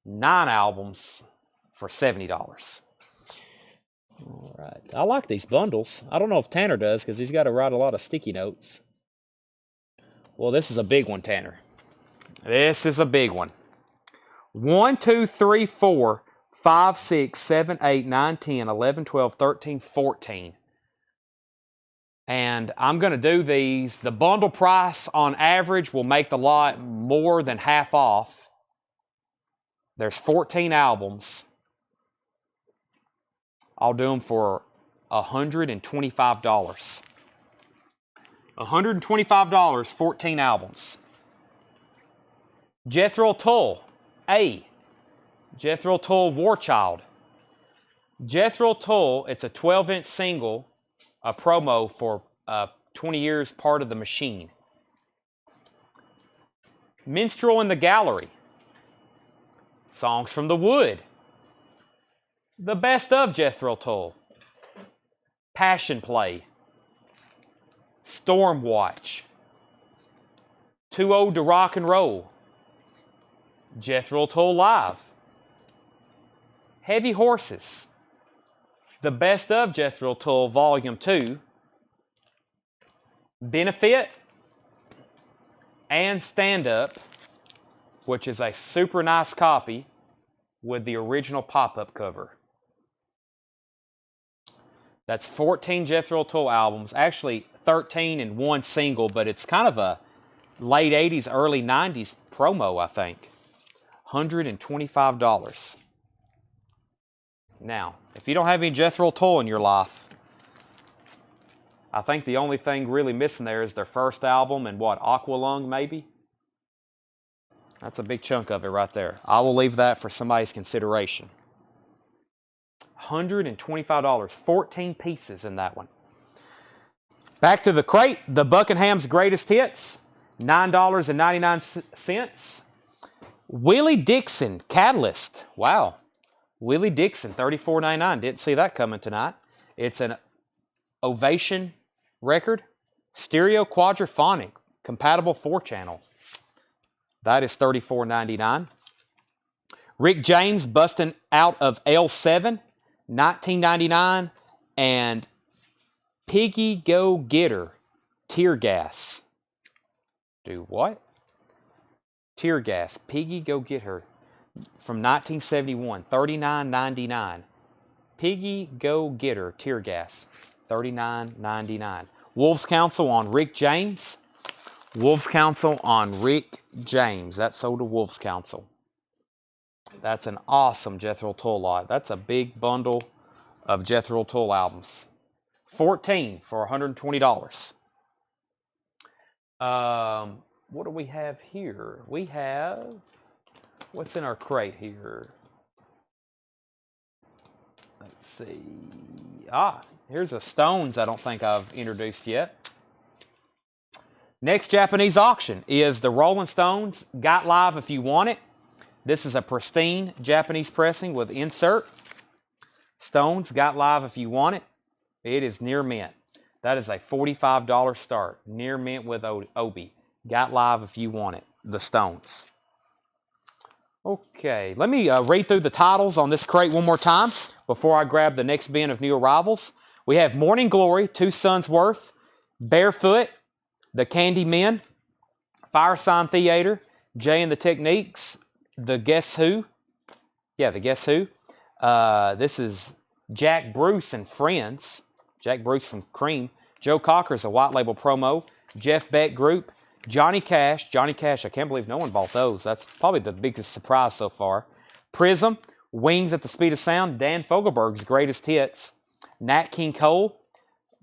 9 albums for $70. All right. I like these bundles. I don't know if Tanner does because he's got to write a lot of sticky notes. Well, this is a big one, Tanner. This is a big one. 1, 2, 3, 4, 5, 6, 7, 8, 9, 10, 11, 12, 13, 14. And I'm going to do these. The bundle price on average will make the lot more than half off. There's 14 albums. I'll do them for $125. $125, 14 albums. Jethro Tull, A. Jethro Tull, War Child. Jethro Tull, it's a 12-inch single a promo for 20 years, Part of the Machine. Minstrel in the Gallery. Songs from the Wood. The Best of Jethro Tull. Passion Play. Storm Watch. Too Old to Rock and Roll. Jethro Tull Live. Heavy Horses. The Best of Jethro Tull Volume 2. Benefit. And Stand Up, which is a super nice copy with the original pop-up cover. That's 14 Jethro Tull albums. Actually, 13 and one single, but it's kind of a late 80s, early 90s promo, I think. $125. Now, if you don't have any Jethro Tull in your life, I think the only thing really missing there is their first album and what, Aqualung maybe? That's a big chunk of it right there. I will leave that for somebody's consideration. $125, 14 pieces in that one. Back to the crate, the Buckingham's Greatest Hits, $9.99. Willie Dixon, Catalyst. Wow. Willie Dixon, $34.99. Didn't see that coming tonight. It's an Ovation record, stereo quadraphonic, compatible 4-channel. That is $34.99. Rick James, Busting Out of L7, $19.99. And Piggy Go Getter, Tear Gas. Do what? Tear Gas, Piggy Go Get Her, from 1971, $39.99. Piggy Go Getter, Tear Gas, $39.99. Wolves Council on Rick James. Wolves Council on Rick James. That's sold to Wolves Council. That's an awesome Jethro Tull lot. That's a big bundle of Jethro Tull albums. 14 for $120. What do we have here? We have, what's in our crate here? Let's see. Here's a Stones I don't think I've introduced yet. Next Japanese auction is the Rolling Stones Got Live If You Want It. This is a pristine Japanese pressing with insert. Stones Got Live If You Want It. It is near mint. That is a $45 start. Near mint with Obi. Got Live If You Want It. The Stones. Okay, let me read through the titles on this crate one more time before I grab the next bin of new arrivals. We have Morning Glory, Two Sons Worth, Barefoot, The Candy Men, Fire Sign Theater, Jay and the Techniques, The Guess Who. Yeah, The Guess Who. This is Jack Bruce and Friends. Jack Bruce from Cream. Joe Cocker's a white label promo. Jeff Beck Group. Johnny Cash. Johnny Cash, I can't believe no one bought those. That's probably the biggest surprise so far. Prism. Wings at the Speed of Sound. Dan Fogelberg's Greatest Hits. Nat King Cole.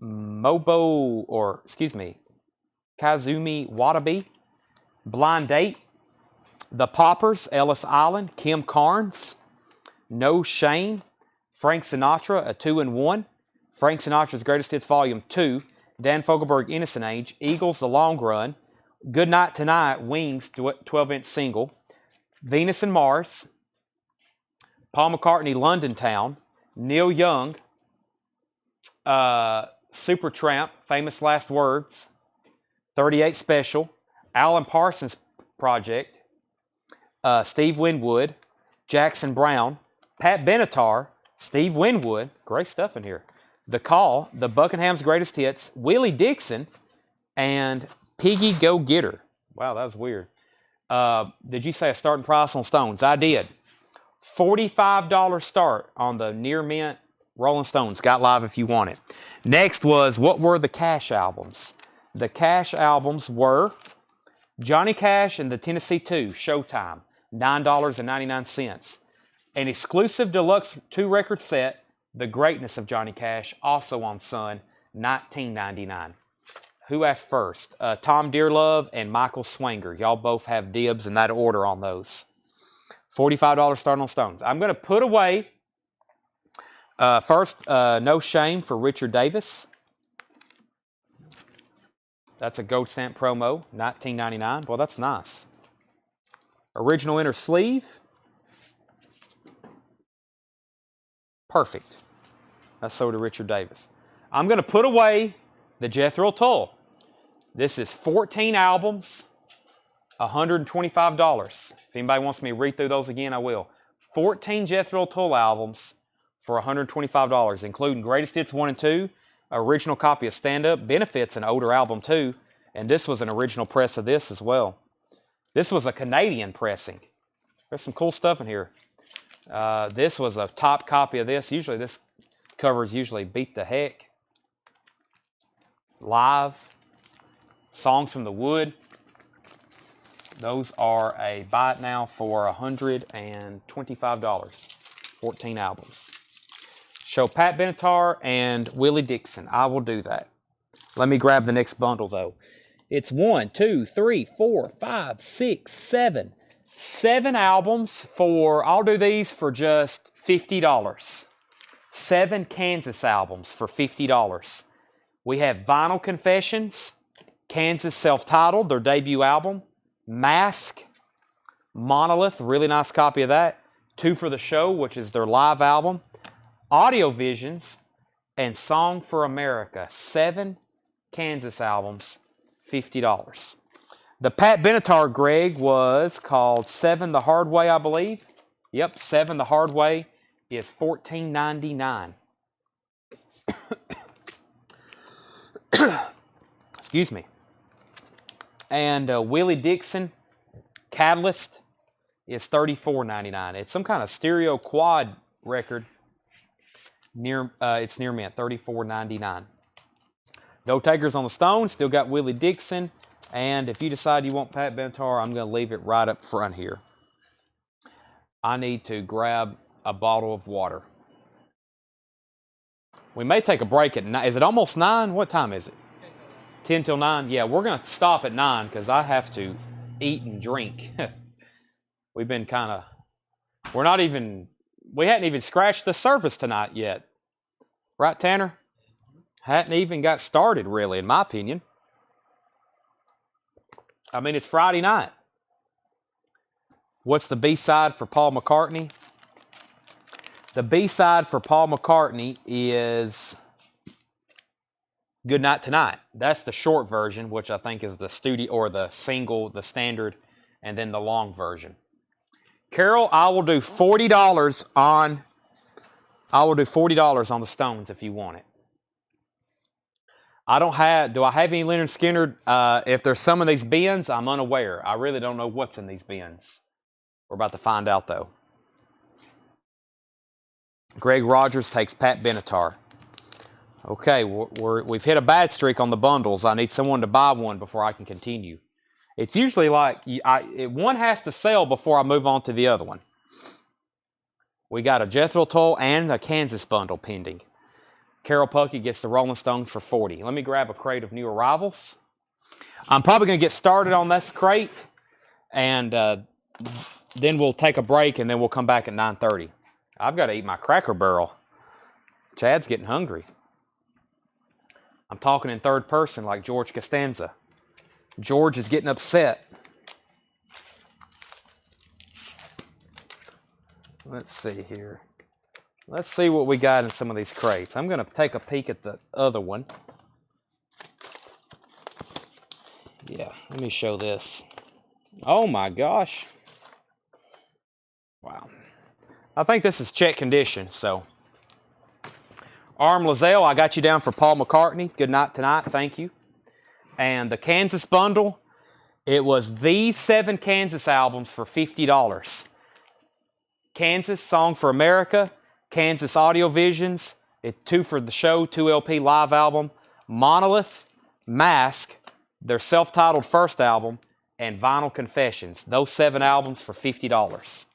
Kazumi Watabe. Blind Date. The Poppers. Ellis Island. Kim Carnes. No Shame. Frank Sinatra, a 2-in-1. Frank Sinatra's Greatest Hits Volume 2. Dan Fogelberg, Innocent Age. Eagles, The Long Run. Good Night Tonight, Wings, 12-inch single. Venus and Mars. Paul McCartney, London Town. Neil Young. Supertramp, Famous Last Words. 38 Special. Alan Parsons Project. Steve Winwood. Jackson Brown. Pat Benatar. Steve Winwood. Great stuff in here. The Call. The Buckingham's Greatest Hits. Willie Dixon. And Piggy Go Getter. Wow, that was weird. Did you say a starting price on Stones? I did. $45 start on the near mint Rolling Stones. Got Live If You Want It. Next was, what were the Cash albums? The Cash albums were Johnny Cash and the Tennessee 2, Showtime, $9.99. An exclusive deluxe 2-record set, The Greatness of Johnny Cash, also on Sun, $19.99. Who asked first? Tom Dearlove and Michael Swanger. Y'all both have dibs in that order on those. $45 start on Stones. I'm going to put away first No Shame for Richard Davis. That's a gold stamp promo, $19.99. Well, that's nice. Original inner sleeve. Perfect. That's sold to Richard Davis. I'm going to put away the Jethro Tull. This is 14 albums, $125. If anybody wants me to read through those again, I will. 14 Jethro Tull albums for $125, including Greatest Hits 1 and 2, original copy of Stand Up, Benefits, an older album too, and this was an original press of this as well. This was a Canadian pressing. There's some cool stuff in here. This was a top copy of this. Usually this cover is usually Beat the Heck, Live, Songs from the Wood. Those are a buy it now for $125. 14 albums. Show Pat Benatar and Willie Dixon. I will do that. Let me grab the next bundle though. It's 1, 2, 3, 4, 5, 6, 7. 7 albums for, I'll do these for just $50. 7 Kansas albums for $50. We have Vinyl Confessions, Kansas self-titled, their debut album, Mask, Monolith, really nice copy of that, 2 for the Show, which is their live album, Audio Visions, and Song for America. 7 Kansas albums, $50. The Pat Benatar, Greg, was called 7 the Hard Way, I believe. Yep, 7 the Hard Way is $14.99. Excuse me. And Willie Dixon, Catalyst, is $34.99. It's some kind of stereo quad record. It's near mint, $34.99. No takers on the Stone. Still got Willie Dixon. And if you decide you want Pat Benatar, I'm going to leave it right up front here. I need to grab a bottle of water. We may take a break at 9. Is it almost 9? What time is it? 10 till 9? Yeah, we're going to stop at 9 because I have to eat and drink. We've been kind of, we hadn't even scratched the surface tonight yet. Right, Tanner? Hadn't even got started, really, in my opinion. I mean, it's Friday night. What's the B-side for Paul McCartney? The B-side for Paul McCartney is Good Night Tonight. That's the short version, which I think is the studio or the single, the standard, and then the long version. Carol, I will do $40 on the Stones if you want it. Do I have any Leonard Skinner? If there's some of these bins, I'm unaware. I really don't know what's in these bins. We're about to find out though. Greg Rogers takes Pat Benatar. Okay, we've hit a bad streak on the bundles. I need someone to buy one before I can continue. It's usually like one has to sell before I move on to the other one. We got a Jethro Tull and a Kansas bundle pending. Carol Puckett gets the Rolling Stones for $40. Let me grab a crate of new arrivals. I'm probably going to get started on this crate, and then we'll take a break, and then we'll come back at 9:30. I've got to eat my Cracker Barrel. Chad's getting hungry. I'm talking in third person like George Costanza. George is getting upset. Let's see here. Let's see what we got in some of these crates. I'm going to take a peek at the other one. Yeah, let me show this. Oh my gosh. Wow. I think this is check condition, so. Arm Lozelle, I got you down for Paul McCartney. Good Night Tonight, thank you. And the Kansas bundle, it was these 7 Kansas albums for $50. Kansas, Song for America, Kansas Audio Visions, 2 for the Show, 2 LP live album, Monolith, Mask, their self-titled first album, and Vinyl Confessions. Those 7 albums for $50.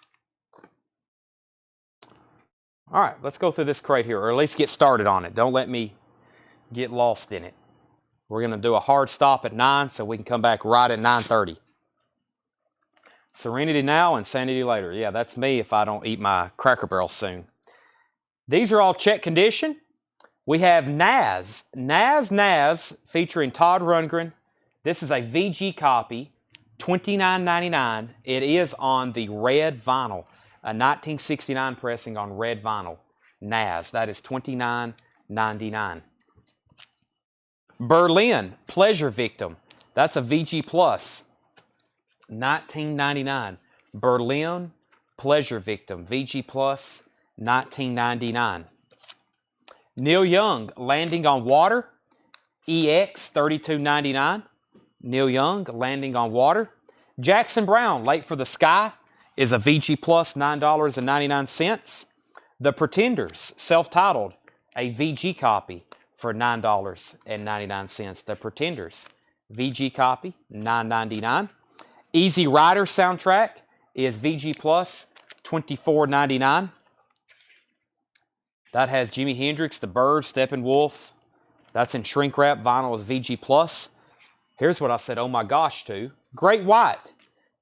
All right, let's go through this crate here, or at least get started on it. Don't let me get lost in it. We're going to do a hard stop at 9 so we can come back right at 9:30. Serenity now, insanity later. Yeah, that's me if I don't eat my Cracker Barrel soon. These are all check condition. We have Naz featuring Todd Rundgren, This is a VG copy, $29.99. It is on the red vinyl, a 1969 pressing on red vinyl. NAS, that is $29.99. Berlin, Pleasure Victim. That's a VG Plus, $19.99. Berlin, Pleasure Victim, VG Plus, $19.99. Neil Young, Landing on Water, EX, $32.99. Neil Young, Landing on Water. Jackson Browne, Late for the Sky, is a VG Plus, $9.99. The Pretenders, self-titled, a VG copy for $9.99. The Pretenders, VG copy, $9.99. Easy Rider soundtrack is VG Plus, $24.99. That has Jimi Hendrix, The Byrds, Steppenwolf. That's in shrink wrap. Vinyl is VG Plus. Here's what I said, oh my gosh, to. Great White.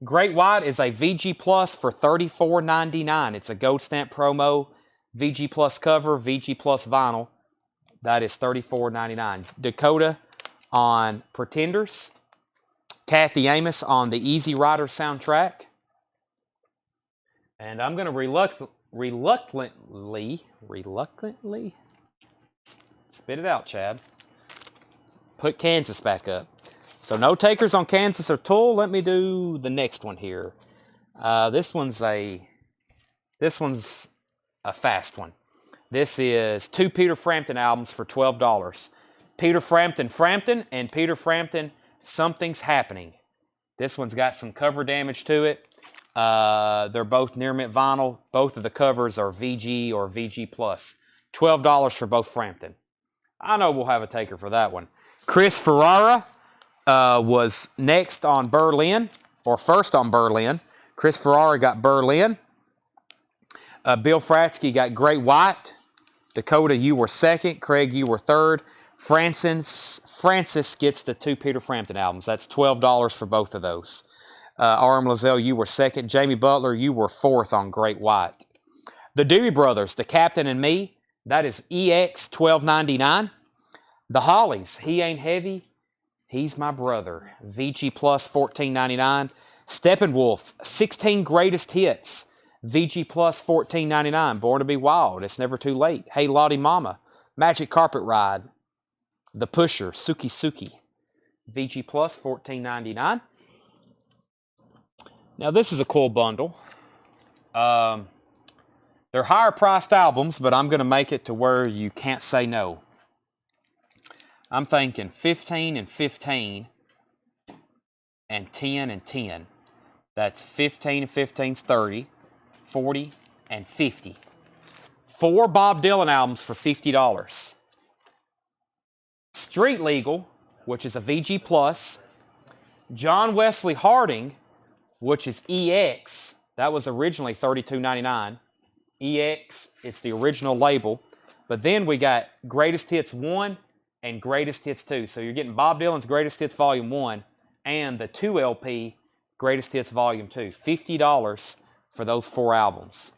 Great White is a VG Plus for $34.99. It's a gold stamp promo, VG Plus cover, VG Plus vinyl. That is $34.99. Dakota on Pretenders. Kathy Amos on the Easy Rider soundtrack. And I'm going to reluctantly, spit it out, Chad, put Kansas back up. So no takers on Kansas or Tool. Let me do the next one here. This one's a fast one. This is 2 Peter Frampton albums for $12. Peter Frampton, and Peter Frampton, Something's Happening. This one's got some cover damage to it. They're both near mint vinyl. Both of the covers are VG or VG Plus. $12 for both Frampton. I know we'll have a taker for that one. Chris Ferrara was next on Berlin, or first on Berlin. Chris Ferrara got Berlin. Bill Fratsky got Great White. Dakota, you were second. Craig, you were third. Francis gets the 2 Peter Frampton albums. That's $12 for both of those. R.M. Lazelle, you were second. Jamie Butler, you were fourth on Great White. The Dewey Brothers, The Captain and Me, that is EX, $12.99. The Hollies, He Ain't Heavy, He's My Brother, VG Plus, $14.99. Steppenwolf, 16 Greatest Hits, VG Plus, $14.99. Born to Be Wild, It's Never Too Late. Hey Lottie Mama, Magic Carpet Ride. The Pusher, Suki Suki, VG Plus, $14.99. Now this is a cool bundle. They're higher priced albums, but I'm going to make it to where you can't say no. I'm thinking 15 and 15 and 10 and 10. That's 15 and 15 is 30, 40 and 50. 4 Bob Dylan albums for $50. Street Legal, which is a VG Plus. John Wesley Harding, which is EX. That was originally $32.99. EX, it's the original label. But then we got Greatest Hits 1 and Greatest Hits 2. So you're getting Bob Dylan's Greatest Hits Volume 1 and the 2 LP Greatest Hits Volume 2. $50 for those 4 albums.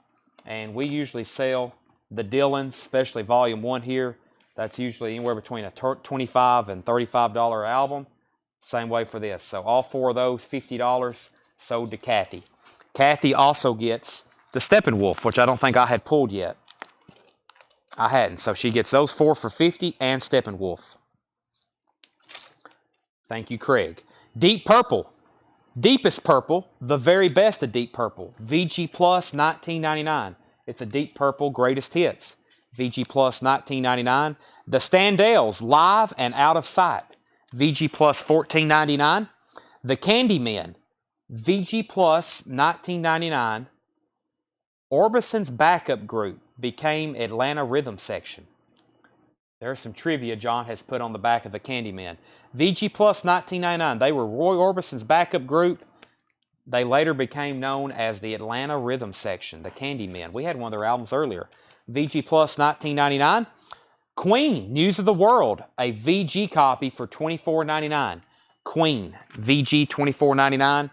And we usually sell the Dylans, especially Volume 1 here. That's usually anywhere between a $25 and $35 album. Same way for this. So all 4 of those, $50, sold to Kathy. Kathy also gets the Steppenwolf, which I don't think I had pulled yet. I hadn't. So she gets those 4 for $50 and Steppenwolf. Thank you, Craig. Deep Purple. Deepest Purple, the very best of Deep Purple. VG Plus, $19.99. It's a Deep Purple Greatest Hits. VG Plus, $19.99. The Standells, Live and Out of Sight. VG Plus, $14.99. The Candymen, VG Plus, $19.99. Orbison's backup group became Atlanta Rhythm Section. There's some trivia John has put on the back of the Candymen. VG Plus, $19.99. They were Roy Orbison's backup group. They later became known as the Atlanta Rhythm Section, the Candymen. We had one of their albums earlier. VG Plus, $19.99. Queen, News of the World, a VG copy for $24.99. Queen, VG, $24.99.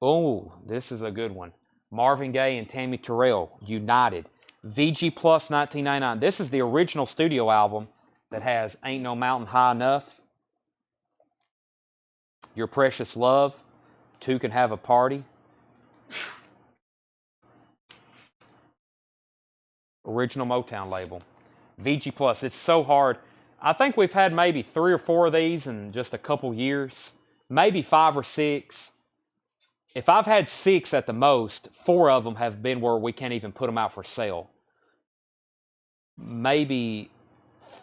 Oh, this is a good one. Marvin Gaye and Tammy Terrell, United. VG Plus, $19.99. This is the original studio album that has Ain't No Mountain High Enough. Your Precious Love, Two Can Have a Party. Original Motown label. VG Plus, it's so hard. I think we've had maybe 3 or 4 of these in just a couple years. Maybe 5 or 6. If I've had 6 at the most, 4 of them have been where we can't even put them out for sale. Maybe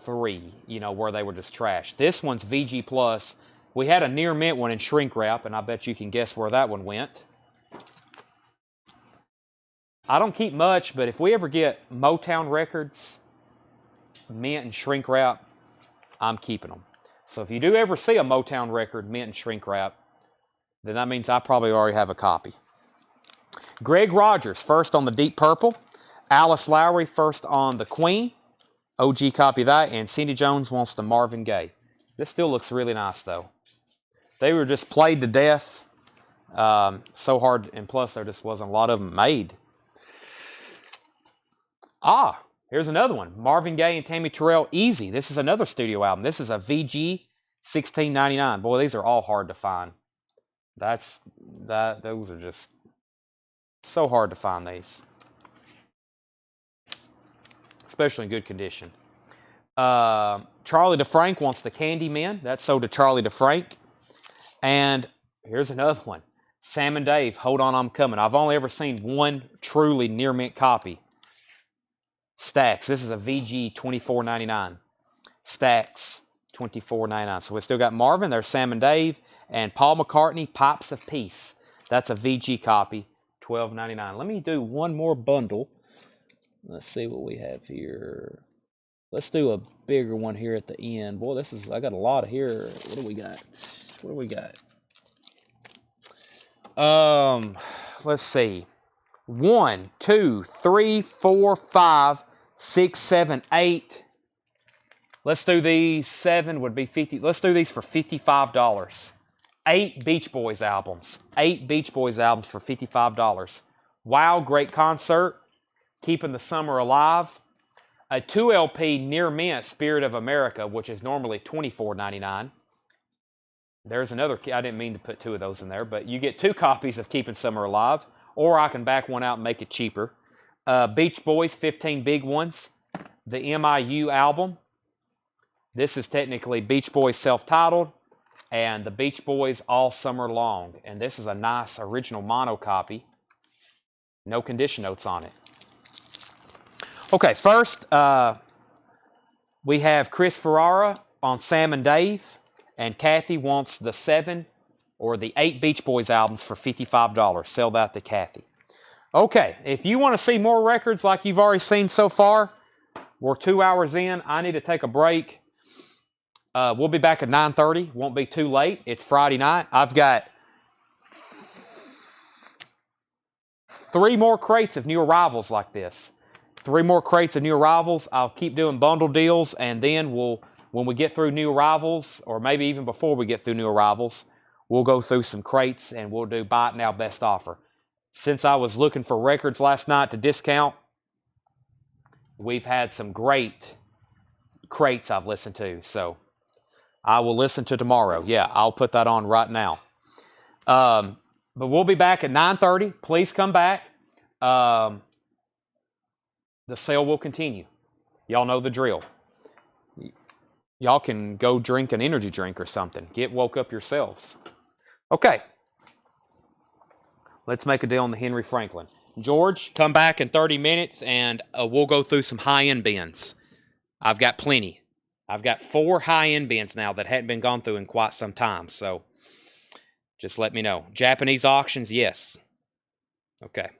3, where they were just trash. This one's VG Plus. We had a near mint one in shrink wrap, and I bet you can guess where that one went. I don't keep much, but if we ever get Motown records, mint and shrink wrap, I'm keeping them. So if you do ever see a Motown record, mint and shrink wrap, then that means I probably already have a copy. Greg Rogers, first on the Deep Purple. Alice Lowry, first on the Queen. OG copy of that. And Cindy Jones wants the Marvin Gaye. This still looks really nice, though. They were just played to death. So hard, and plus there just wasn't a lot of them made. Here's another one. Marvin Gaye and Tammy Terrell, Easy. This is another studio album. This is a VG 16.99. Boy, these are all hard to find. Those are just so hard to find, these. Especially in good condition. Charlie DeFrank wants the Candyman. That's sold to Charlie DeFrank. And here's another one. Sam and Dave, Hold On, I'm Coming. I've only ever seen one truly near mint copy. Stax. This is a VG 24.99. Stax 24.99. So we still got Marvin. There's Sam and Dave. And Paul McCartney, Pipes of Peace. That's a VG copy, $12.99. Let me do one more bundle. Let's see what we have here. Let's do a bigger one here at the end. Boy, I got a lot here. What do we got? Let's see. 1, 2, 3, 4, 5, 6, 7, 8. Let's do these. 7 would be 50. Let's do these for $55. 8 Beach Boys albums. 8 Beach Boys albums for $55. Wow, great concert. Keeping the Summer Alive. A 2 LP near mint Spirit of America, which is normally $24.99. There's another. I didn't mean to put 2 of those in there, but you get 2 copies of Keeping Summer Alive, or I can back one out and make it cheaper. Beach Boys, 15 Big Ones. The MIU album. This is technically Beach Boys self-titled, and the Beach Boys All Summer Long. And this is a nice original mono copy. No condition notes on it. Okay, first we have Chris Ferrara on Sam and Dave, and Kathy wants the 7 or the 8 Beach Boys albums for $55. Sell that to Kathy. Okay, if you want to see more records like you've already seen so far, we're 2 hours in. I need to take a break. We'll be back at 9:30. Won't be too late. It's Friday night. I've got 3 more crates of new arrivals like this. 3 more crates of new arrivals. I'll keep doing bundle deals, and then when we get through new arrivals, or maybe even before we get through new arrivals, we'll go through some crates and we'll do buy it now, best offer. Since I was looking for records last night to discount, we've had some great crates I've listened to. So I will listen to tomorrow. Yeah, I'll put that on right now. But we'll be back at 9:30. Please come back. The sale will continue. Y'all know the drill. Y'all can go drink an energy drink or something. Get woke up yourselves. Okay. Let's make a deal on the Henry Franklin. George, come back in 30 minutes and we'll go through some high-end bins. I've got plenty. I've got 4 high-end bins now that hadn't been gone through in quite some time. So just let me know. Japanese auctions, yes. Okay.